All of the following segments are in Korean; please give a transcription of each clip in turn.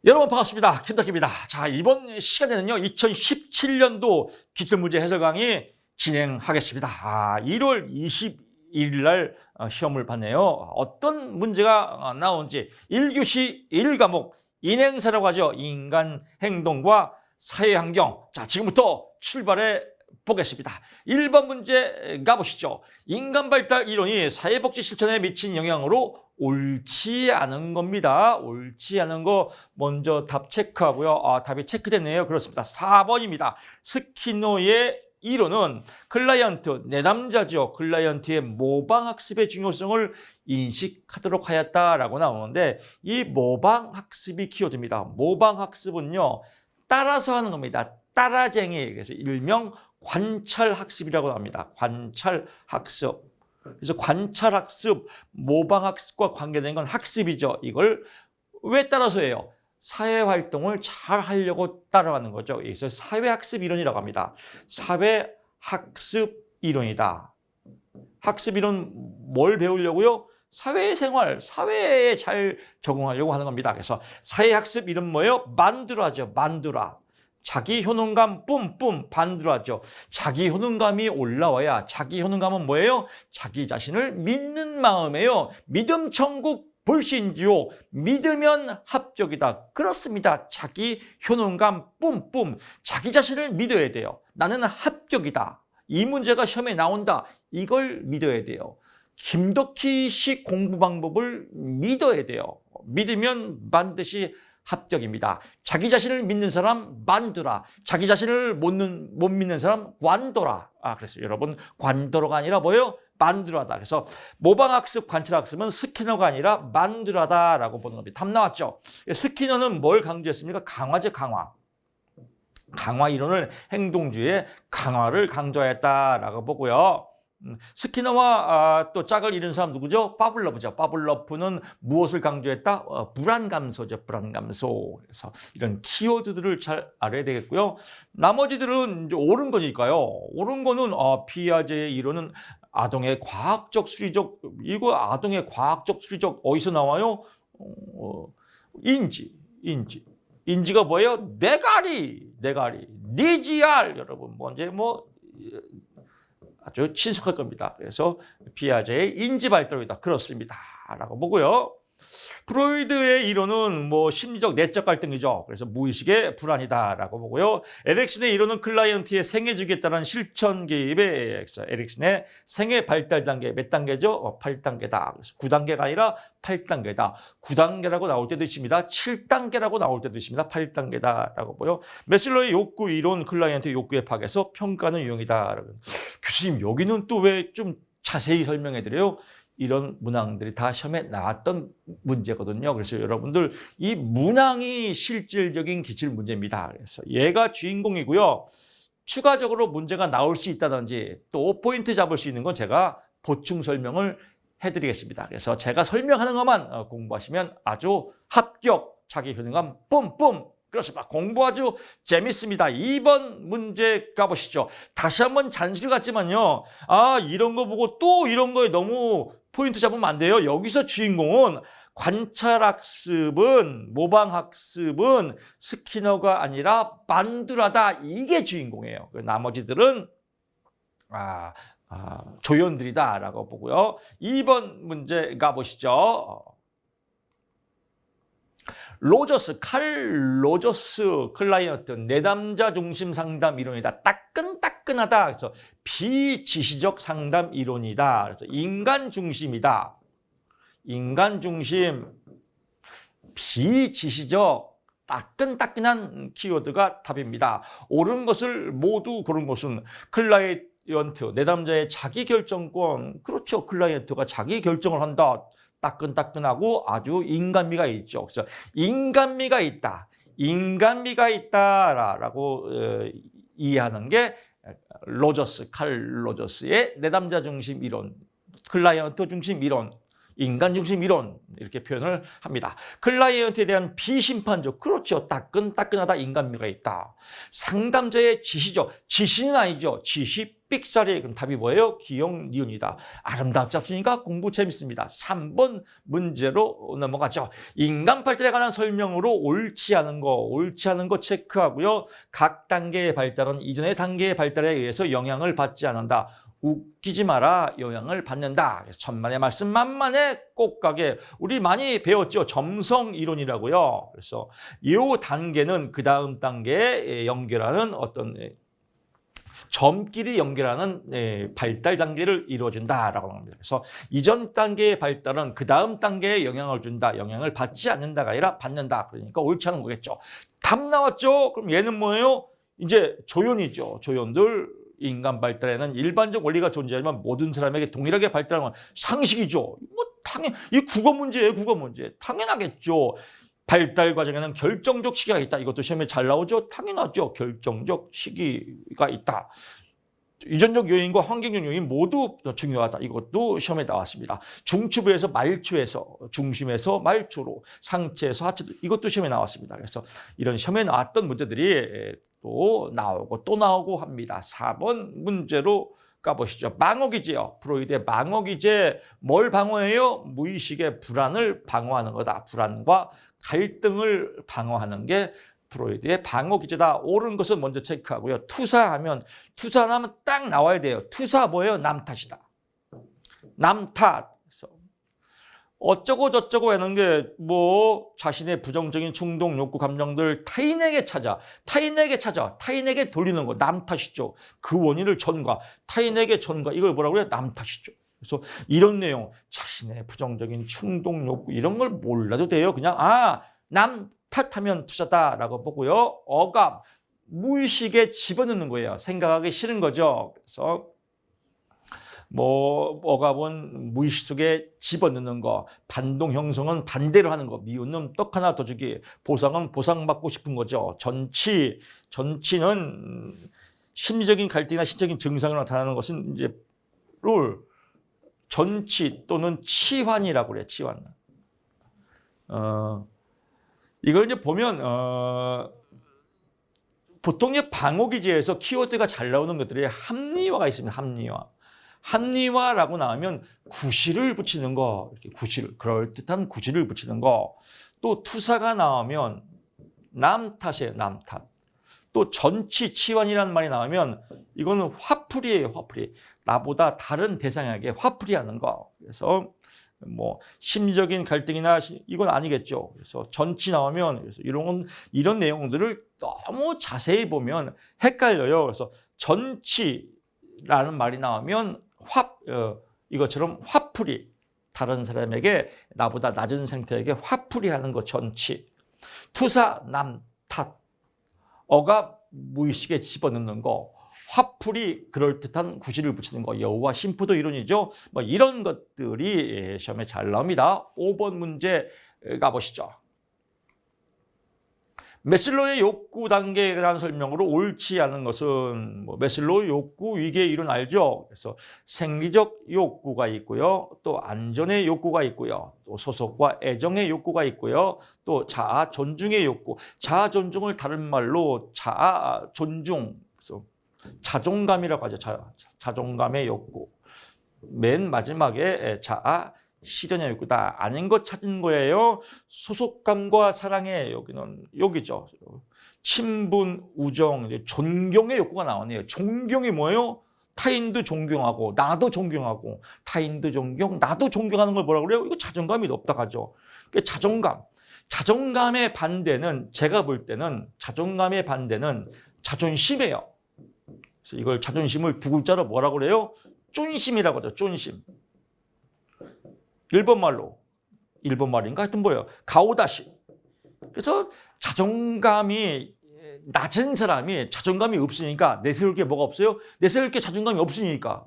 여러분 반갑습니다. 김덕기입니다. 자, 이번 시간에는요, 2017년도 기출문제 해설 강의 진행하겠습니다. 1월 21일 날 시험을 봤네요. 어떤 문제가 나오는지 1교시 1과목 인행사라고 하죠. 인간 행동과 사회 환경. 자, 지금부터 출발해 보겠습니다. 1번 문제 가보시죠. 인간 발달 이론이 사회복지 실천에 미친 영향으로 옳지 않은 겁니다. 옳지 않은 거 먼저 답 체크하고요. 답이 체크됐네요. 그렇습니다. 4번입니다. 스키너의 이론은 클라이언트, 내담자죠. 클라이언트의 모방학습의 중요성을 인식하도록 하였다라고 나오는데, 이 모방학습이 키워드입니다. 모방학습은요, 따라서 하는 겁니다. 따라쟁이. 그래서 일명 관찰학습이라고 합니다. 관찰학습. 그래서 관찰학습, 모방학습과 관계된 건 학습이죠. 이걸 왜 따라서 해요? 사회활동을 잘 하려고 따라가는 거죠. 그래서 사회학습 이론이라고 합니다. 사회학습 이론이다. 학습 이론 뭘 배우려고요? 사회생활, 사회에 잘 적응하려고 하는 겁니다. 그래서 사회학습 이론 뭐예요? 만두라죠. 만두라. 자기 효능감 뿜뿜 반드라죠. 자기 효능감이 올라와야, 자기 효능감은 뭐예요? 자기 자신을 믿는 마음이에요. 믿음 천국 불신지옥, 믿으면 합격이다. 그렇습니다. 자기 효능감 뿜뿜, 자기 자신을 믿어야 돼요. 나는 합격이다. 이 문제가 시험에 나온다. 이걸 믿어야 돼요. 김덕희식 공부 방법을 믿어야 돼요. 믿으면 반드시 합격입니다. 자기 자신을 믿는 사람 만두라. 자기 자신을 못 믿는 사람 관도라. 그래서 여러분, 관도로가 아니라 뭐예요? 만두라다. 그래서 모방학습, 관찰학습은 스키너가 아니라 만두라다라고 보는 겁니다. 답 나왔죠? 스키너는 뭘 강조했습니까? 강화죠, 강화. 강화 이론을 행동주의의 강화를 강조했다라고 보고요. 스키너와 또 짝을 이룬 사람 누구죠? 파블로프죠. 파블로프는 무엇을 강조했다? 불안감소죠. 불안감소. 그래서 이런 키워드들을 잘 알아야 되겠고요. 나머지들은 이제 옳은 거니까요. 옳은 거는 피아제의 이론은 아동의 과학적 수리적, 이거 아동의 과학적 수리적 어디서 나와요? 인지가 뭐예요? 내가리, 니지알. 여러분 먼저 아주 친숙할 겁니다. 그래서 피아제의 인지 발달이다. 그렇습니다. 라고 보고요. 프로이드의 이론은 심리적 내적 갈등이죠. 그래서 무의식의 불안이다라고 보고요. 에릭슨의 이론은 클라이언트의 생애 주기에 따른 실천 개입에 에릭슨의 생애 발달 단계 몇 단계죠? 8단계다. 그래서 9단계가 아니라 8단계다. 9단계라고 나올 때도 있습니다. 7단계라고 나올 때도 있습니다. 8단계다라고 보고요. 메슬러의 욕구 이론, 클라이언트 욕구의 파괴에서 평가는 유형이다. 교수님, 여기는 또 왜 좀 자세히 설명해 드려요? 이런 문항들이 다 시험에 나왔던 문제거든요. 그래서 여러분들, 이 문항이 실질적인 기출 문제입니다. 그래서 얘가 주인공이고요. 추가적으로 문제가 나올 수 있다든지 또 포인트 잡을 수 있는 건 제가 보충 설명을 해드리겠습니다. 그래서 제가 설명하는 것만 공부하시면 아주 합격, 자기 효능감 뿜뿜. 그렇습니다. 공부 아주 재밌습니다. 2번 문제 가보시죠. 다시 한번 잔소리 같지만요. 이런 거 보고 또 이런 거에 너무 포인트 잡으면 안 돼요. 여기서 주인공은 관찰학습은, 모방학습은 스키너가 아니라 만두라다. 이게 주인공이에요. 나머지들은 조연들이다라고 보고요. 2번 문제 가보시죠. 칼 로저스 클라이언트 내담자 중심 상담 이론이다. 따끈따끈하다. 그래서 비지시적 상담 이론이다. 그래서 인간 중심이다. 인간 중심, 비지시적, 따끈따끈한 키워드가 답입니다. 옳은 것을 모두 고른 것은 클라이언트, 내담자의 자기 결정권. 그렇죠. 클라이언트가 자기 결정을 한다. 따끈따끈하고 아주 인간미가 있죠. 그래서 인간미가 있다라고 이해하는 게 칼 로저스의 내담자 중심 이론, 클라이언트 중심 이론, 인간 중심 이론, 이렇게 표현을 합니다. 클라이언트에 대한 비심판적, 그렇죠. 따끈따끈하다, 인간미가 있다. 상담자의 지시죠. 지시는 아니죠. 지시 삑사리. 그럼 답이 뭐예요? 기역, 니은이다. 아름답지 않습니까? 공부 재밌습니다. 3번 문제로 넘어가죠. 인간 발달에 관한 설명으로 옳지 않은 거 체크하고요. 각 단계의 발달은 이전의 단계의 발달에 의해서 영향을 받지 않는다. 웃기지 마라, 영향을 받는다. 천만의 말씀 만만의 꽃가게. 우리 많이 배웠죠. 점성 이론이라고요. 그래서 이 단계는 그 다음 단계에 연결하는 어떤 점끼리 연결하는 발달 단계를 이루어준다라고 합니다. 그래서 이전 단계의 발달은 그 다음 단계에 영향을 준다. 영향을 받지 않는다가 아니라 받는다. 그러니까 옳지 않은 거겠죠. 답 나왔죠? 그럼 얘는 뭐예요? 이제 조연이죠. 조연들. 인간 발달에는 일반적 원리가 존재하지만 모든 사람에게 동일하게 발달하는 건 상식이죠. 이 국어 문제예요, 국어 문제. 당연하겠죠. 발달 과정에는 결정적 시기가 있다. 이것도 시험에 잘 나오죠. 당연하죠. 결정적 시기가 있다. 유전적 요인과 환경적 요인 모두 중요하다. 이것도 시험에 나왔습니다. 중추부에서 말초에서, 중심에서 말초로, 상체에서 하체도, 이것도 시험에 나왔습니다. 그래서 이런 시험에 나왔던 문제들이 또 나오고 합니다. 4번 문제로 가보시죠. 방어기제요. 프로이드의 방어기제 뭘 방어해요? 무의식의 불안을 방어하는 거다. 불안과 갈등을 방어하는 게 프로이드의 방어기제다. 옳은 것은 먼저 체크하고요. 투사하면 딱 나와야 돼요. 투사 뭐예요? 남 탓이다. 남 탓. 어쩌고 저쩌고 하는 게 뭐 자신의 부정적인 충동, 욕구, 감정들 타인에게 돌리는 거 남 탓이죠. 그 원인을 전가, 타인에게 전가, 이걸 뭐라고 해요? 남 탓이죠. 그래서 이런 내용, 자신의 부정적인 충동, 욕구 이런 걸 몰라도 돼요. 그냥 남 탓하면 투자다라고 보고요. 억압, 무의식에 집어넣는 거예요. 생각하기 싫은 거죠. 그래서 억압은 무의식 속에 집어넣는 거, 반동 형성은 반대로 하는 거, 미운 놈 떡 하나 더 주기, 보상은 보상받고 싶은 거죠. 전치는 심리적인 갈등이나 신적인 증상을 나타나는 것은 이제 전치 또는 치환이라고 그래요. 치환. 이걸 이제 보면 보통 방어기제에서 키워드가 잘 나오는 것들이 합리화가 있습니다. 합리화라고 나오면 구실을 붙이는 거, 이렇게 그럴듯한 구실을 붙이는 거. 또 투사가 나오면 남 탓이에요, 남 탓. 또 전치, 치환이라는 말이 나오면 이거는 화풀이에요, 화풀이. 나보다 다른 대상에게 화풀이하는 거. 그래서 심리적인 갈등이나 이건 아니겠죠. 그래서 전치 나오면 그래서 이런 내용들을 너무 자세히 보면 헷갈려요. 그래서 전치라는 말이 나오면 이것처럼 화풀이, 다른 사람에게 나보다 낮은 상태에게 화풀이하는 거 전치. 투사, 남 탓. 억압, 무의식에 집어넣는 거. 화풀이, 그럴듯한 구실을 붙이는 거. 여우와 심포도 이론이죠. 이런 것들이 시험에 잘 나옵니다. 5번 문제 가보시죠. 메슬로의 욕구 단계에 대한 설명으로 옳지 않은 것은 메슬로의 욕구 위계 이론 알죠? 그래서 생리적 욕구가 있고요. 또 안전의 욕구가 있고요. 또 소속과 애정의 욕구가 있고요. 또 자아 존중의 욕구. 자아 존중을 다른 말로 자아 존중. 그래서 자존감이라고 하죠. 자존감의 욕구. 맨 마지막에 자아 실현의 욕구다. 아닌 것 찾은 거예요. 소속감과 사랑의 여기죠. 친분, 우정, 존경의 욕구가 나오네요. 존경이 뭐예요? 타인도 존경하고 나도 존경하고 타인도 존경, 나도 존경하는 걸 뭐라고 그래요? 이거 자존감이 높다 하죠. 자존감의 반대는 제가 볼 때는 자존감의 반대는 자존심이에요. 그래서 이걸 자존심을 두 글자로 뭐라고 그래요? 쫀심이라고 하죠. 쫀심. 일본 말인가 하여튼 뭐예요? 가오다시. 그래서 자존감이 낮은 사람이 자존감이 없으니까 내세울 게 뭐가 없어요? 내세울 게 자존감이 없으니까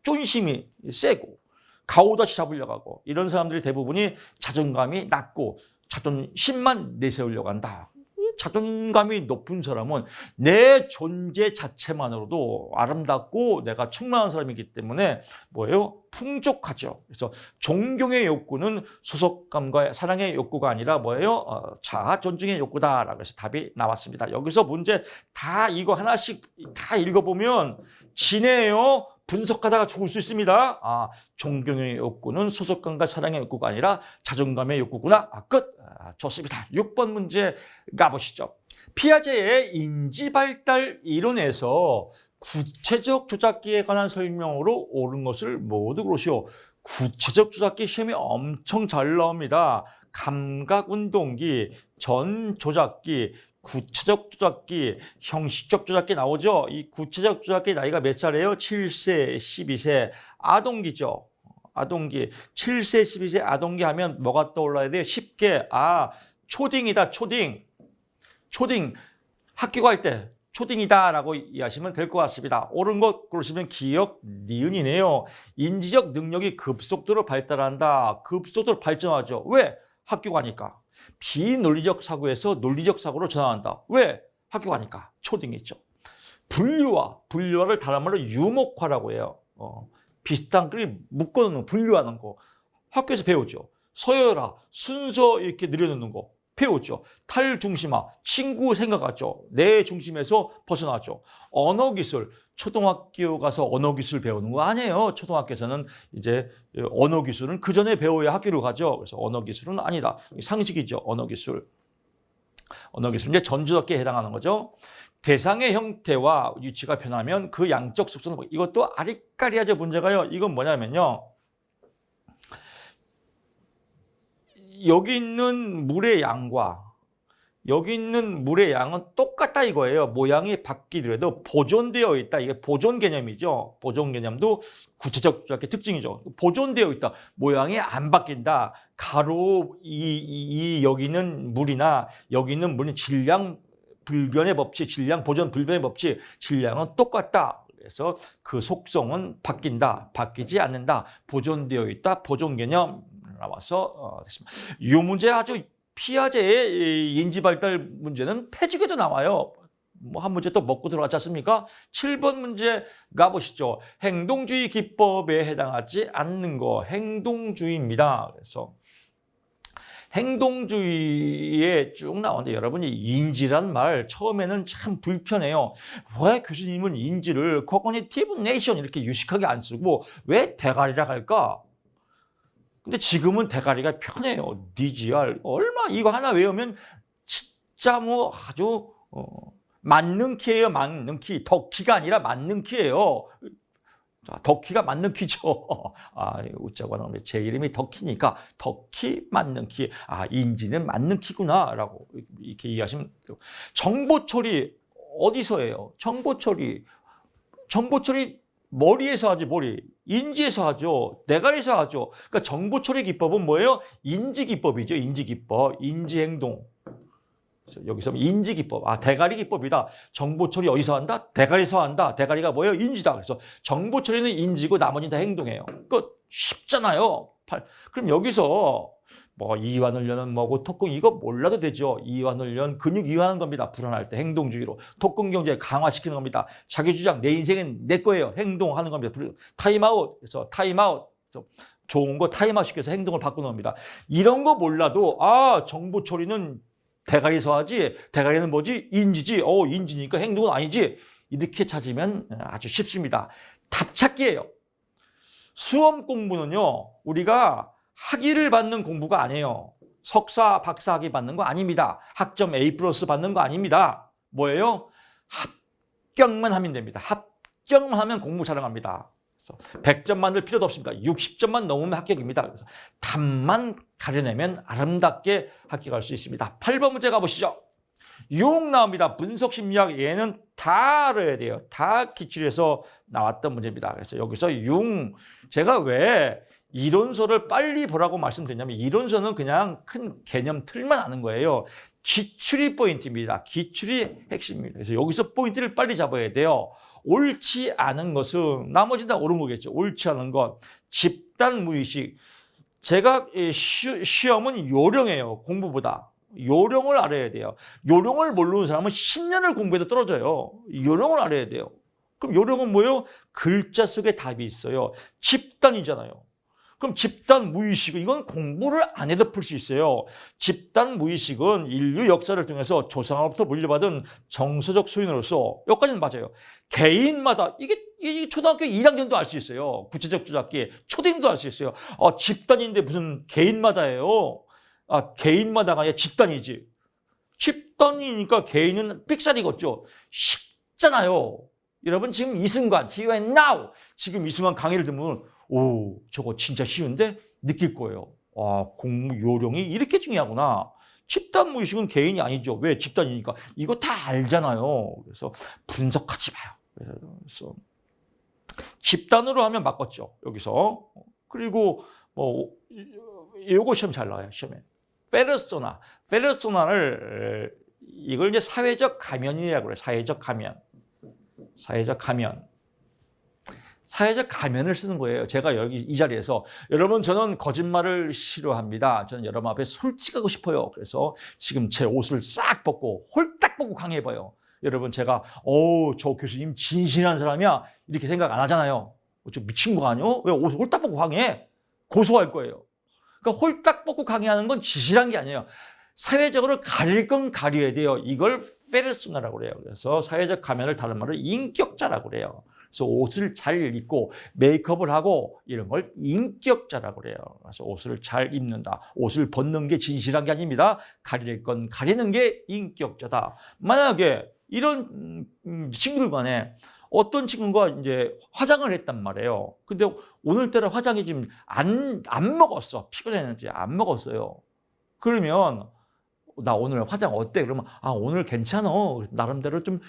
쫀심이 세고 가오다시 잡으려고 하고 이런 사람들이 대부분이 자존감이 낮고 자존심만 내세우려고 한다. 자존감이 높은 사람은 내 존재 자체만으로도 아름답고 내가 충만한 사람이기 때문에 뭐예요? 풍족하죠. 그래서 존경의 욕구는 소속감과 사랑의 욕구가 아니라 뭐예요? 자아 존중의 욕구다라고 해서 답이 나왔습니다. 여기서 문제 다 이거 하나씩 다 읽어보면 지네요. 분석하다가 죽을 수 있습니다. 존경의 욕구는 소속감과 사랑의 욕구가 아니라 자존감의 욕구구나. 끝. 좋습니다. 6번 문제 가보시죠. 피아제의 인지발달 이론에서 구체적 조작기에 관한 설명으로 옳은 것을 모두 고르시오. 구체적 조작기 시험이 엄청 잘 나옵니다. 감각운동기, 전조작기, 구체적 조작기, 형식적 조작기 나오죠. 이 구체적 조작기 나이가 몇 살이에요? 7세, 12세. 아동기죠. 아동기. 7세, 12세 아동기 하면 뭐가 떠올라야 돼요? 쉽게. 초딩이다, 초딩. 초딩. 학교 갈 때 초딩이다라고 이해하시면 될 것 같습니다. 옳은 것 고르시면 기억, 니은이네요. 인지적 능력이 급속도로 발달한다. 급속도로 발전하죠. 왜? 학교 가니까. 비논리적 사고에서 논리적 사고로 전환한다. 왜? 학교 가니까. 초딩이죠. 분류화를 다른 말로 유목화라고 해요. 비슷한 글을 묶어놓는 거, 분류하는 거. 학교에서 배우죠. 서열화, 순서 이렇게 늘려놓는 거. 배우죠. 탈중심화, 친구 생각하죠. 내 중심에서 벗어나죠. 언어기술, 초등학교 가서 언어기술 배우는 거 아니에요. 초등학교에서는 이제 언어기술은 그 전에 배워야 학교를 가죠. 그래서 언어기술은 아니다. 상식이죠. 언어기술. 언어기술은 이제 전조작기에 해당하는 거죠. 대상의 형태와 위치가 변하면 그 양적 속성은 이것도 아리까리하죠. 문제가요. 이건 뭐냐면요. 여기 있는 물의 양과 여기 있는 물의 양은 똑같다 이거예요. 모양이 바뀌더라도 보존되어 있다. 이게 보존 개념이죠. 보존 개념도 구체적 조작의 특징이죠. 보존되어 있다. 모양이 안 바뀐다. 가로 여기 있는 물이나 여기 있는 물은 질량 불변의 법칙, 질량 보존 불변의 법칙, 질량은 똑같다. 그래서 그 속성은 바뀐다. 바뀌지 않는다. 보존되어 있다. 보존 개념. 나와서 됐습니다. 이 문제 아주 피아제의 인지발달 문제는 패직에도 나와요. 한 문제 또 먹고 들어갔지 않습니까? 7번 문제 가보시죠. 행동주의 기법에 해당하지 않는 거 행동주의입니다. 그래서 행동주의에 쭉 나오는데 여러분이 인지란 말 처음에는 참 불편해요. 왜 교수님은 인지를 코그니티브 네이션 이렇게 유식하게 안 쓰고 왜 대가리라 할까? 근데 지금은 대가리가 편해요. DGR. 얼마 이거 하나 외우면 진짜 뭐 아주 맞는 키예요. 맞는 키. 덕키가 아니라 맞는 키예요. 자, 덕키가 맞는 키죠. 웃자고 하는 제 이름이 덕키니까 덕키 맞는 키. 인지는 맞는 키구나라고 이렇게 이해하시면 돼요. 정보 처리 어디서 해요? 정보 처리 머리에서 하지, 머리. 인지에서 하죠. 대가리에서 하죠. 그러니까 정보 처리 기법은 뭐예요? 인지 기법이죠. 인지 기법. 인지 행동. 여기서 인지 기법. 대가리 기법이다. 정보 처리 어디서 한다? 대가리에서 한다. 대가리가 뭐예요? 인지다. 그래서 정보 처리는 인지고 나머지는 다 행동이에요. 쉽잖아요. 그럼 여기서 뭐 이완훈련은 뭐고 토큰 이거 몰라도 되죠. 이완훈련 근육 이완하는 겁니다. 불안할 때 행동주의로 토큰 경제 강화시키는 겁니다. 자기 주장 내 인생은 내 거예요. 행동하는 겁니다. 타임아웃. 그래서 타임아웃. 좋은 거 타임아웃 시켜서 행동을 바꾸는 겁니다. 이런 거 몰라도 정보 처리는 대가리에서 하지. 대가리는 뭐지? 인지지. 인지니까 행동은 아니지. 이렇게 찾으면 아주 쉽습니다. 답찾기예요. 수험 공부는요. 우리가 학위를 받는 공부가 아니에요. 석사, 박사 학위 받는 거 아닙니다. 학점 A+ 받는 거 아닙니다. 뭐예요? 합격만 하면 됩니다. 합격만 하면 공부 잘합니다. 100점 만들 필요도 없습니다. 60점만 넘으면 합격입니다. 그래서 답만 가려내면 아름답게 합격할 수 있습니다. 8번 문제 가보시죠. 유혹 나옵니다. 분석심리학 얘는 다 알아야 돼요. 다 기출에서 나왔던 문제입니다. 그래서 여기서 제가 왜 이론서를 빨리 보라고 말씀드렸냐면 이론서는 그냥 큰 개념 틀만 아는 거예요. 기출이 포인트입니다. 기출이 핵심입니다. 그래서 여기서 포인트를 빨리 잡아야 돼요. 옳지 않은 것은 나머지 다 옳은 거겠죠. 옳지 않은 것. 집단 무의식. 제가 시험은 요령이에요. 공부보다. 요령을 알아야 돼요. 요령을 모르는 사람은 10년을 공부해도 떨어져요. 요령을 알아야 돼요. 그럼 요령은 뭐예요? 글자 속에 답이 있어요. 집단이잖아요. 그럼 집단 무의식은 이건 공부를 안 해도 풀 수 있어요. 집단 무의식은 인류 역사를 통해서 조상으로부터 물려받은 정서적 소인으로서 여기까지는 맞아요. 개인마다 이게 초등학교 1학년도 알 수 있어요. 구체적 조작기 초딩도 알 수 있어요. 집단인데 무슨 개인마다예요. 개인마다가 아니라 집단이지. 집단이니까 개인은 삑사리겠죠. 쉽잖아요. 여러분 지금 이 순간 here and now 지금 이 순간 강의를 들으면 오, 저거 진짜 쉬운데? 느낄 거예요. 공부 요령이 이렇게 중요하구나. 집단 무의식은 개인이 아니죠. 왜? 집단이니까. 이거 다 알잖아요. 그래서 분석하지 마요. 그래서 집단으로 하면 바꿨죠. 여기서. 그리고 요거 시험 잘 나와요. 시험에. 페르소나를 이걸 이제 사회적 가면이라고 그래요. 사회적 가면. 사회적 가면을 쓰는 거예요. 제가 여기 이 자리에서 여러분 저는 거짓말을 싫어합니다. 저는 여러분 앞에 솔직하고 싶어요. 그래서 지금 제 옷을 싹 벗고 홀딱 벗고 강의해봐요. 여러분 제가 저 교수님 진실한 사람이야 이렇게 생각 안 하잖아요. 저 미친 거 아니요? 왜 옷을 홀딱 벗고 강의해? 고소할 거예요. 그러니까 홀딱 벗고 강의하는 건 진실한 게 아니에요. 사회적으로 가릴 건 가려야 돼요. 이걸 페르소나라고 그래요. 그래서 사회적 가면을 다른 말로 인격자라고 그래요. 그래서 옷을 잘 입고 메이크업을 하고 이런 걸 인격자라고 그래요. 그래서 옷을 잘 입는다. 옷을 벗는 게 진실한 게 아닙니다. 가릴 건 가리는 게 인격자다. 만약에 이런 친구들 간에 어떤 친구가 이제 화장을 했단 말이에요. 근데 오늘따라 화장이 지금 안 먹었어. 피곤했는지 안 먹었어요. 그러면 나 오늘 화장 어때? 그러면 오늘 괜찮아. 나름대로 좀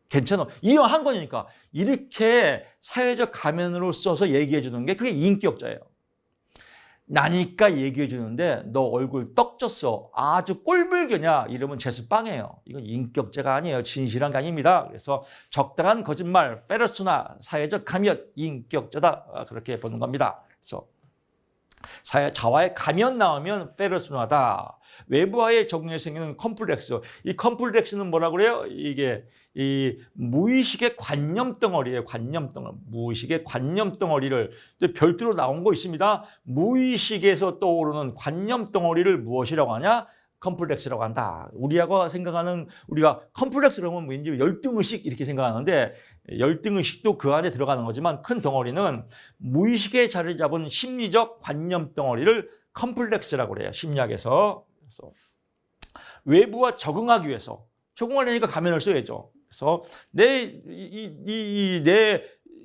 괜찮아. 이왕 거니까 이렇게 사회적 가면으로 써서 얘기해 주는 게 그게 인격자예요. 나니까 얘기해 주는데 너 얼굴 떡졌어. 아주 꼴불견이야. 이러면 재수 빵이에요. 이건 인격자가 아니에요. 진실한 게 아닙니다. 그래서 적당한 거짓말, 페르소나, 사회적 가면, 인격자다. 그렇게 보는 겁니다. 그래서 자와의 가면 나오면 페르소나다. 외부와의 적응에 생기는 컴플렉스. 이 컴플렉스는 뭐라고 그래요? 이게 이 무의식의 관념 덩어리예요. 관념 덩어리. 무의식의 관념 덩어리를 별도로 나온 거 있습니다. 무의식에서 떠오르는 관념 덩어리를 무엇이라고 하냐? 컴플렉스라고 한다. 우리가 컴플렉스라고 하면 왠지 열등의식 이렇게 생각하는데 열등의식도 그 안에 들어가는 거지만 큰 덩어리는 무의식에 자리 잡은 심리적 관념 덩어리를 컴플렉스라고 그래요. 심리학에서. 그래서 외부와 적응하기 위해서 적응하려니까 가면을 써야죠. 그래서 내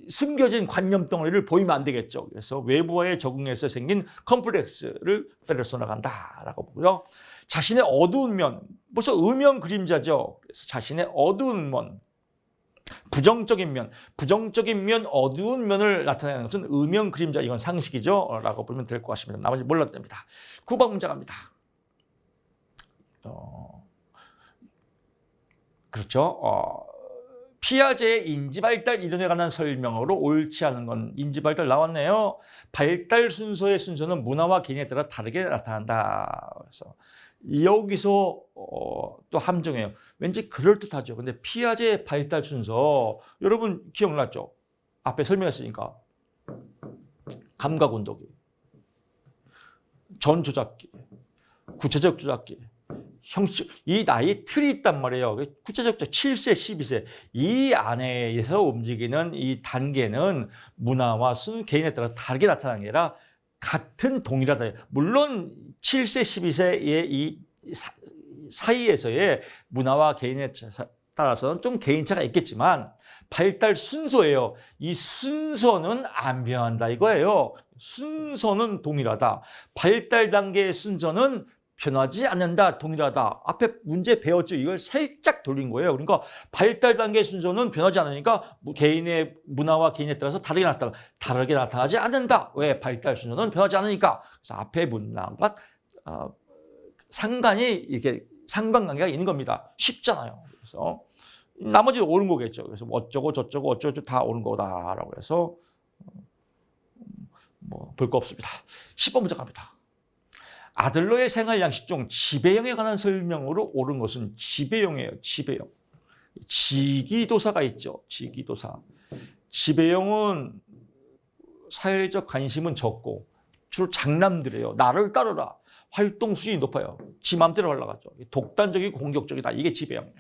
숨겨진 관념 덩어리를 보이면 안 되겠죠. 그래서 외부와의 적응에서 생긴 컴플렉스를 페르소나가 한다라고 보고요. 자신의 어두운 면, 벌써 음영 그림자죠. 그래서 자신의 어두운 면, 부정적인 면, 어두운 면을 나타내는 것은 음영 그림자, 이건 상식이죠. 라고 보면 될 것 같습니다. 나머지 몰라도 됩니다. 9번 문제 갑니다. 그렇죠. 피아제의 인지발달 이론에 관한 설명으로 옳지 않은 건 인지발달 나왔네요. 발달 순서의 순서는 문화와 개인에 따라 다르게 나타난다. 그래서 여기서 또 함정이에요. 왠지 그럴듯하죠. 근데 피아제의 발달 순서 여러분 기억났죠? 앞에 설명했으니까 감각운동기, 전조작기, 구체적 조작기, 형식, 이 나이 틀이 있단 말이에요. 구체적으로 7세, 12세. 이 안에서 움직이는 이 단계는 문화와 개인에 따라 다르게 나타나는 게 아니라 같은 동일하다. 물론 7세, 12세의 이 사이에서의 문화와 개인에 따라서는 좀 개인차가 있겠지만 발달 순서예요. 이 순서는 안 변한다 이거예요. 순서는 동일하다. 발달 단계의 순서는 변하지 않는다, 동일하다. 앞에 문제 배웠죠? 이걸 살짝 돌린 거예요. 그러니까 발달 단계 순서는 변하지 않으니까 개인의 문화와 개인에 따라서 다르게 나타나지 않는다. 왜? 발달 순서는 변하지 않으니까. 그래서 앞에 문장과 이렇게 상관관계가 있는 겁니다. 쉽잖아요. 그래서 나머지 옳은 거겠죠. 그래서 어쩌고 저쩌고 다 옳은 거다라고 해서 볼 거 없습니다. 10번 문제 갑니다. 아들러의 생활 양식 중 지배형에 관한 설명으로 옳은 것은 지배형이에요. 지배형. 지기도사가 있죠. 지기도사. 지배형은 사회적 관심은 적고 주로 장남들이에요. 나를 따르라. 활동 수준이 높아요. 지 맘대로 올라가죠. 독단적이고 공격적이다. 이게 지배형이에요.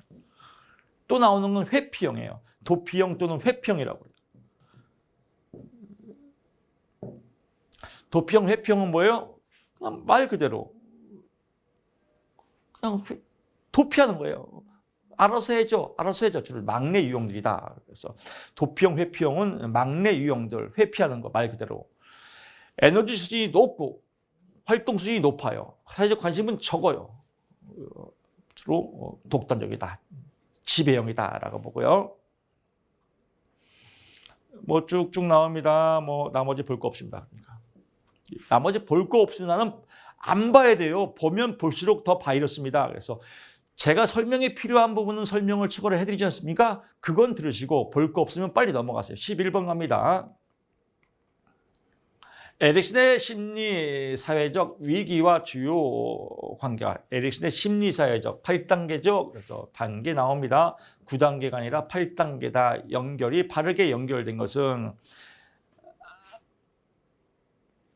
또 나오는 건 회피형이에요. 도피형 또는 회피형이라고 해요. 도피형, 회피형은 뭐예요? 그냥 말 그대로 그냥 도피하는 거예요. 알아서 해줘. 알아서 해줘. 주로 막내 유형들이다. 그래서 도피형, 회피형은 막내 유형들, 회피하는 거 말 그대로. 에너지 수준이 높고 활동 수준이 높아요. 사회적 관심은 적어요. 주로 독단적이다. 지배형이다라고 보고요. 뭐 쭉쭉 나옵니다. 뭐 나머지 볼 거 없습니다. 그러니까 나머지 볼 거 없으면은 안 봐야 돼요. 보면 볼수록 더 바이러스입니다. 그래서 제가 설명이 필요한 부분은 설명을 추가를 해드리지 않습니까? 그건 들으시고 볼 거 없으면 빨리 넘어가세요. 11번 갑니다. 에릭슨의 심리 사회적 위기와 주요 관계가 에릭슨의 심리 사회적 8단계죠. 그래서 단계 나옵니다. 9단계가 아니라 8단계다. 연결이 바르게 연결된 것은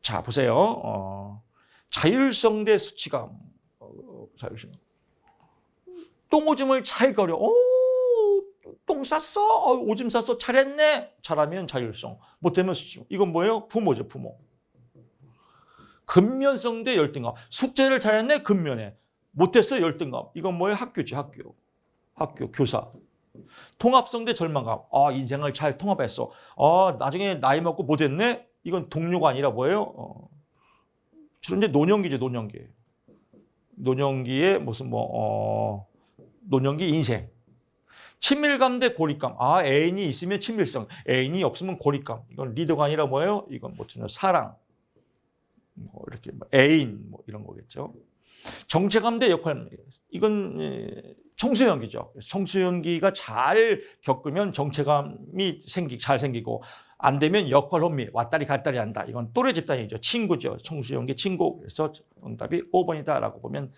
자 보세요. 자율성 대 수치감. 자율성. 똥오줌을 잘 거려. 똥 쌌어? 오줌 쌌어? 잘했네? 잘하면 자율성. 못하면 수치. 이건 뭐예요? 부모죠, 부모. 근면성 대 열등감. 숙제를 잘했네? 근면해. 못했어? 열등감. 이건 뭐예요? 학교지, 학교. 학교, 교사. 통합성 대 절망감. 인생을 잘 통합했어. 나중에 나이 먹고 못했네? 이건 동료가 아니라 뭐예요? 주로 이제 노년기죠, 노년기. 노년기에 무슨 노년기 인생. 친밀감 대 고립감. 애인이 있으면 친밀성. 애인이 없으면 고립감. 이건 리더가 아니라 뭐예요? 이건 사랑. 이렇게 애인 이런 거겠죠. 정체감 대 역할. 이건 청소년기죠. 청소년기가 잘 겪으면 정체감이 잘 생기고 안 되면 역할 혼미, 왔다리 갔다리 한다. 이건 또래 집단이죠. 친구죠. 청소년기 친구. 그래서 정답이 5번이다라고 보면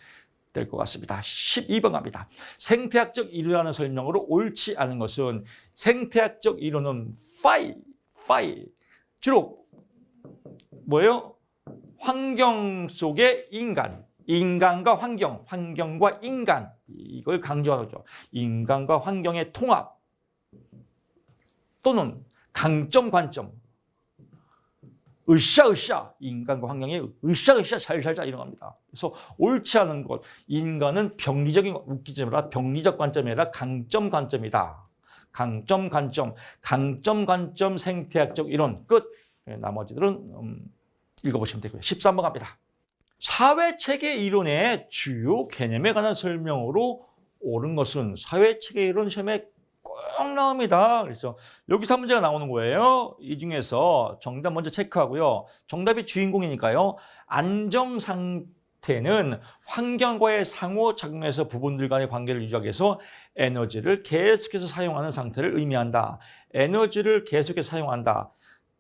될 것 같습니다. 12번 갑니다. 생태학적 이론이라는 설명으로 옳지 않은 것은 생태학적 이론은 파이. 주로 뭐예요? 환경 속의 인간. 인간과 환경, 환경과 인간. 이걸 강조하죠. 인간과 환경의 통합. 또는 강점, 관점. 으쌰 인간과 환경에 으쌰 잘 살자 이런 겁니다. 그래서 옳지 않은 것 인간은 병리적인 웃기지 마라 병리적 관점이 아니라 강점 관점이다. 강점 관점 생태학적 이론 끝. 나머지들은 읽어보시면 되고요. 13번 갑니다. 사회체계 이론의 주요 개념에 관한 설명으로 옳은 것은 사회체계 이론 시험에 꼭 나옵니다. 그래서 여기서 문제가 나오는 거예요. 이 중에서 정답 먼저 체크하고요. 정답이 주인공이니까요. 안정 상태는 환경과의 상호작용에서 부분들 간의 관계를 유지하기 위해서 에너지를 계속해서 사용하는 상태를 의미한다. 에너지를 계속해서 사용한다.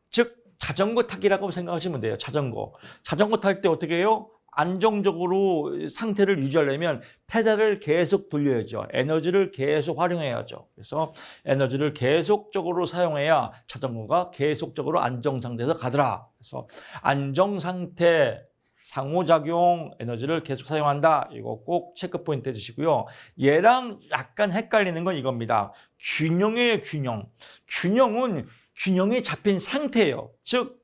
즉 자전거 타기라고 생각하시면 돼요. 자전거 탈 때 어떻게 해요? 안정적으로 상태를 유지하려면 페달을 계속 돌려야죠. 에너지를 계속 활용해야죠. 그래서 에너지를 계속적으로 사용해야 자전거가 계속적으로 안정 상태에서 가더라. 그래서 안정 상태, 상호작용, 에너지를 계속 사용한다. 이거 꼭 체크 포인트 해주시고요. 얘랑 약간 헷갈리는 건 이겁니다. 균형이에요, 균형. 균형은 균형이 잡힌 상태예요. 즉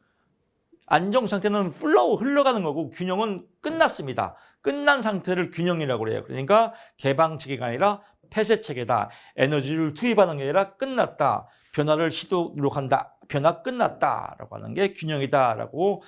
안정 상태는 플로우 흘러가는 거고 균형은 끝났습니다. 끝난 상태를 균형이라고 그래요. 그러니까 개방 체계가 아니라 폐쇄 체계다. 에너지를 투입하는 게 아니라 끝났다. 변화를 노력한다. 변화 끝났다라고 하는 게 균형이다라고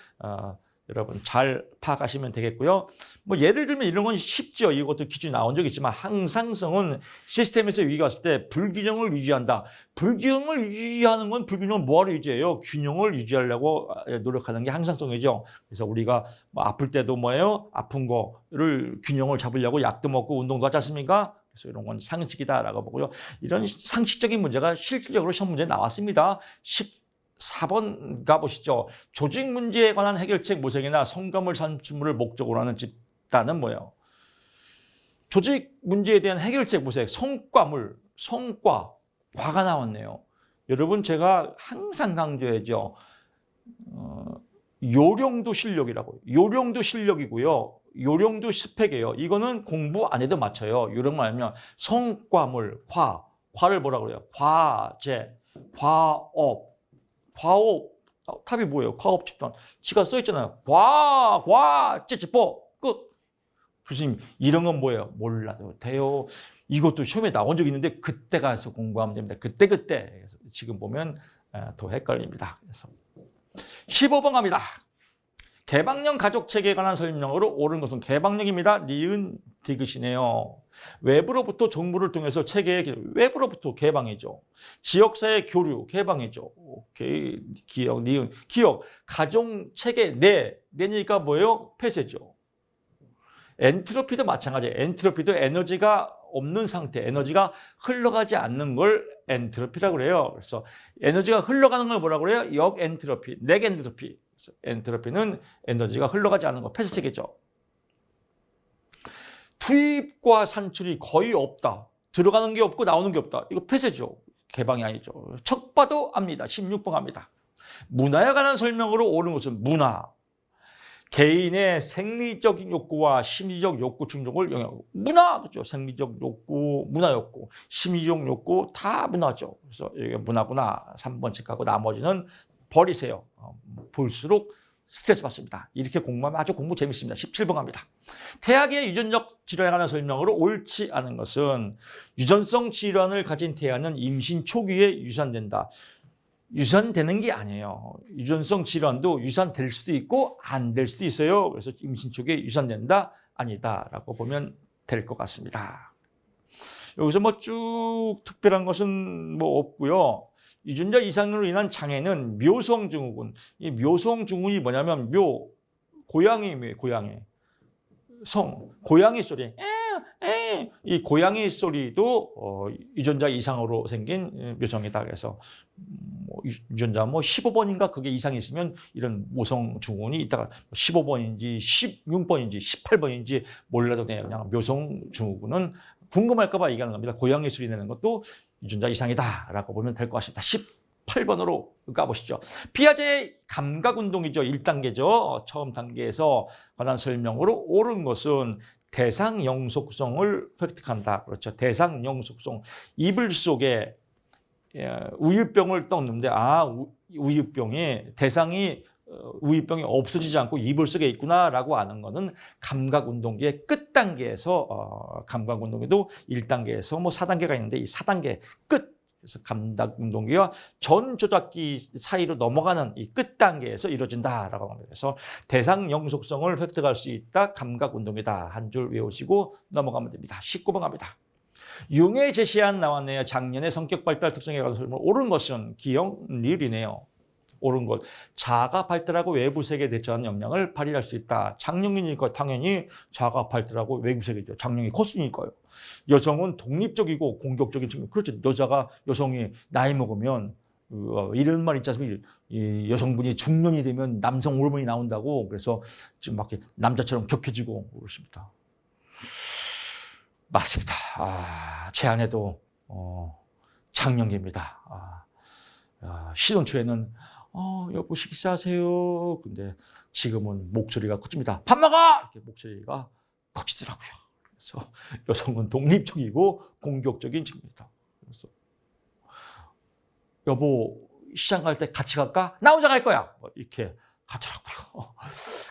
여러분 잘 파악하시면 되겠고요. 예를 들면 이런 건 쉽죠. 이것도 기준이 나온 적이 있지만 항상성은 시스템에서 위기가 왔을 때 불균형을 유지한다. 불균형을 유지하는 건 불균형을 뭐하러 유지해요? 균형을 유지하려고 노력하는 게 항상성이죠. 그래서 우리가 아플 때도 뭐예요? 아픈 거를 균형을 잡으려고 약도 먹고 운동도 하지 않습니까? 그래서 이런 건 상식이다라고 보고요. 이런 상식적인 문제가 실질적으로 시험 문제에 나왔습니다. 4번 가보시죠. 조직 문제에 관한 해결책 모색이나 성과물 산출을 목적으로 하는 집단은 뭐예요? 조직 문제에 대한 해결책 모색, 성과물, 성과, 과가 나왔네요. 여러분 제가 항상 강조하죠. 요령도 실력이라고. 요령도 실력이고요. 요령도 스펙이에요. 이거는 공부 안 해도 맞춰요. 요령만 알면 성과물, 과를 뭐라고 그래요? 과제, 과업, 답이 뭐예요? 과업 집단. 지가 써 있잖아요. 째찌뽀 끝. 교수님 이런 건 뭐예요? 몰라도 돼요. 이것도 시험에 나온 적이 있는데 그때 가서 공부하면 됩니다. 그때. 지금 보면 더 헷갈립니다. 그래서 15번 갑니다. 개방형 가족체계에 관한 설명으로 옳은 것은 개방형입니다. 니은 디귿이네요. 외부로부터 정보를 통해서 체계의 외부로부터 개방이죠. 지역사회 교류 개방이죠. 오케이. 기억, 니은. 기억. 가정체계 내니까 뭐예요? 폐쇄죠. 엔트로피도 마찬가지예요. 엔트로피도 에너지가 없는 상태, 에너지가 흘러가지 않는 걸 엔트로피라고 그래요. 그래서 에너지가 흘러가는 걸 뭐라고 그래요? 역엔트로피, 넥엔트로피. 엔트로피는 에너지가 흘러가지 않는 거, 폐쇄체계죠. 투입과 산출이 거의 없다. 들어가는 게 없고 나오는 게 없다. 이거 폐쇄죠. 개방이 아니죠. 척 봐도 압니다. 16번 갑니다. 문화에 관한 설명으로 옳은 것은 문화. 개인의 생리적 욕구와 심리적 욕구 충족을 영향하고 문화 그죠? 생리적 욕구, 문화 욕구, 심리적 욕구 다 문화죠. 그래서 이게 문화구나 3번 체크하고 나머지는 버리세요. 볼수록 스트레스 받습니다. 이렇게 공부하면 아주 공부 재밌습니다. 17번 갑니다. 태아의 유전적 질환에 관한 설명으로 옳지 않은 것은 유전성 질환을 가진 태아는 임신 초기에 유산된다. 유산되는 게 아니에요. 유전성 질환도 유산될 수도 있고 안 될 수도 있어요. 그래서 임신 초기에 유산된다? 아니다라고 보면 될 것 같습니다. 여기서 뭐 쭉 특별한 것은 뭐 없고요. 유전자 이상으로 인한 장애는 묘성증후군. 이 묘성증후군이 뭐냐면 고양이 고양이 소리. 이 고양이 소리도 유전자 이상으로 생긴 묘성이다. 그래서 유전자 15번인가 그게 이상이 있으면 이런 모성 증후군이 있다가 15번인지 16번인지 18번인지 몰라도 돼요. 그냥 묘성 증후군은 궁금할까 봐 얘기하는 겁니다. 고양이 소리 내는 것도 유전자 이상이다라고 보면 될 것 같습니다. 18번으로 가보시죠. 피아제의 감각운동이죠. 1단계죠. 처음 단계에서 관한 설명으로 옳은 것은 대상 영속성을 획득한다. 그렇죠. 대상 영속성. 이불 속에 우유병을 떠놓는데 우유병이 대상이 우유병이 없어지지 않고 이불 속에 있구나라고 아는 것은 감각운동기의 끝단계에서 감각운동기도 1단계에서 4단계가 있는데 이 4단계 끝 그래서 감각운동기와 전조작기 사이로 넘어가는 이 끝단계에서 이루어진다라고 합니다. 그래서 대상 영속성을 획득할 수 있다. 감각운동이다. 한 줄 외우시고 넘어가면 됩니다. 19번 갑니다. 융의 제시한 나왔네요. 작년의 성격 발달 특성에 관한 설명. 옳은 것은 기억, 리을이네요. 옳은 것. 자아가 발달하고 외부 세계에 대처하는 역량을 발휘할 수 있다. 장룡이니까 당연히 자아가 발달하고 외부 세계죠. 장룡이 코스니까요. 여성은 독립적이고 공격적인 측면. 그렇죠. 여성이 나이 먹으면 이런 말 있지 않습니까? 이 여성분이 중년이 되면 남성 호르몬이 나온다고. 그래서 지금 막 남자처럼 격해지고 그렇습니다. 맞습니다. 제 아내도 장년기입니다. 신혼 초에는 여보 식사하세요. 근데 지금은 목소리가 커집니다. 밥 먹어! 이렇게 목소리가 커지더라고요. 그래서 여성은 독립적이고 공격적인 측면이다. 그래서 여보 시장 갈 때 같이 갈까? 나 혼자 갈 거야. 이렇게 가더라고요.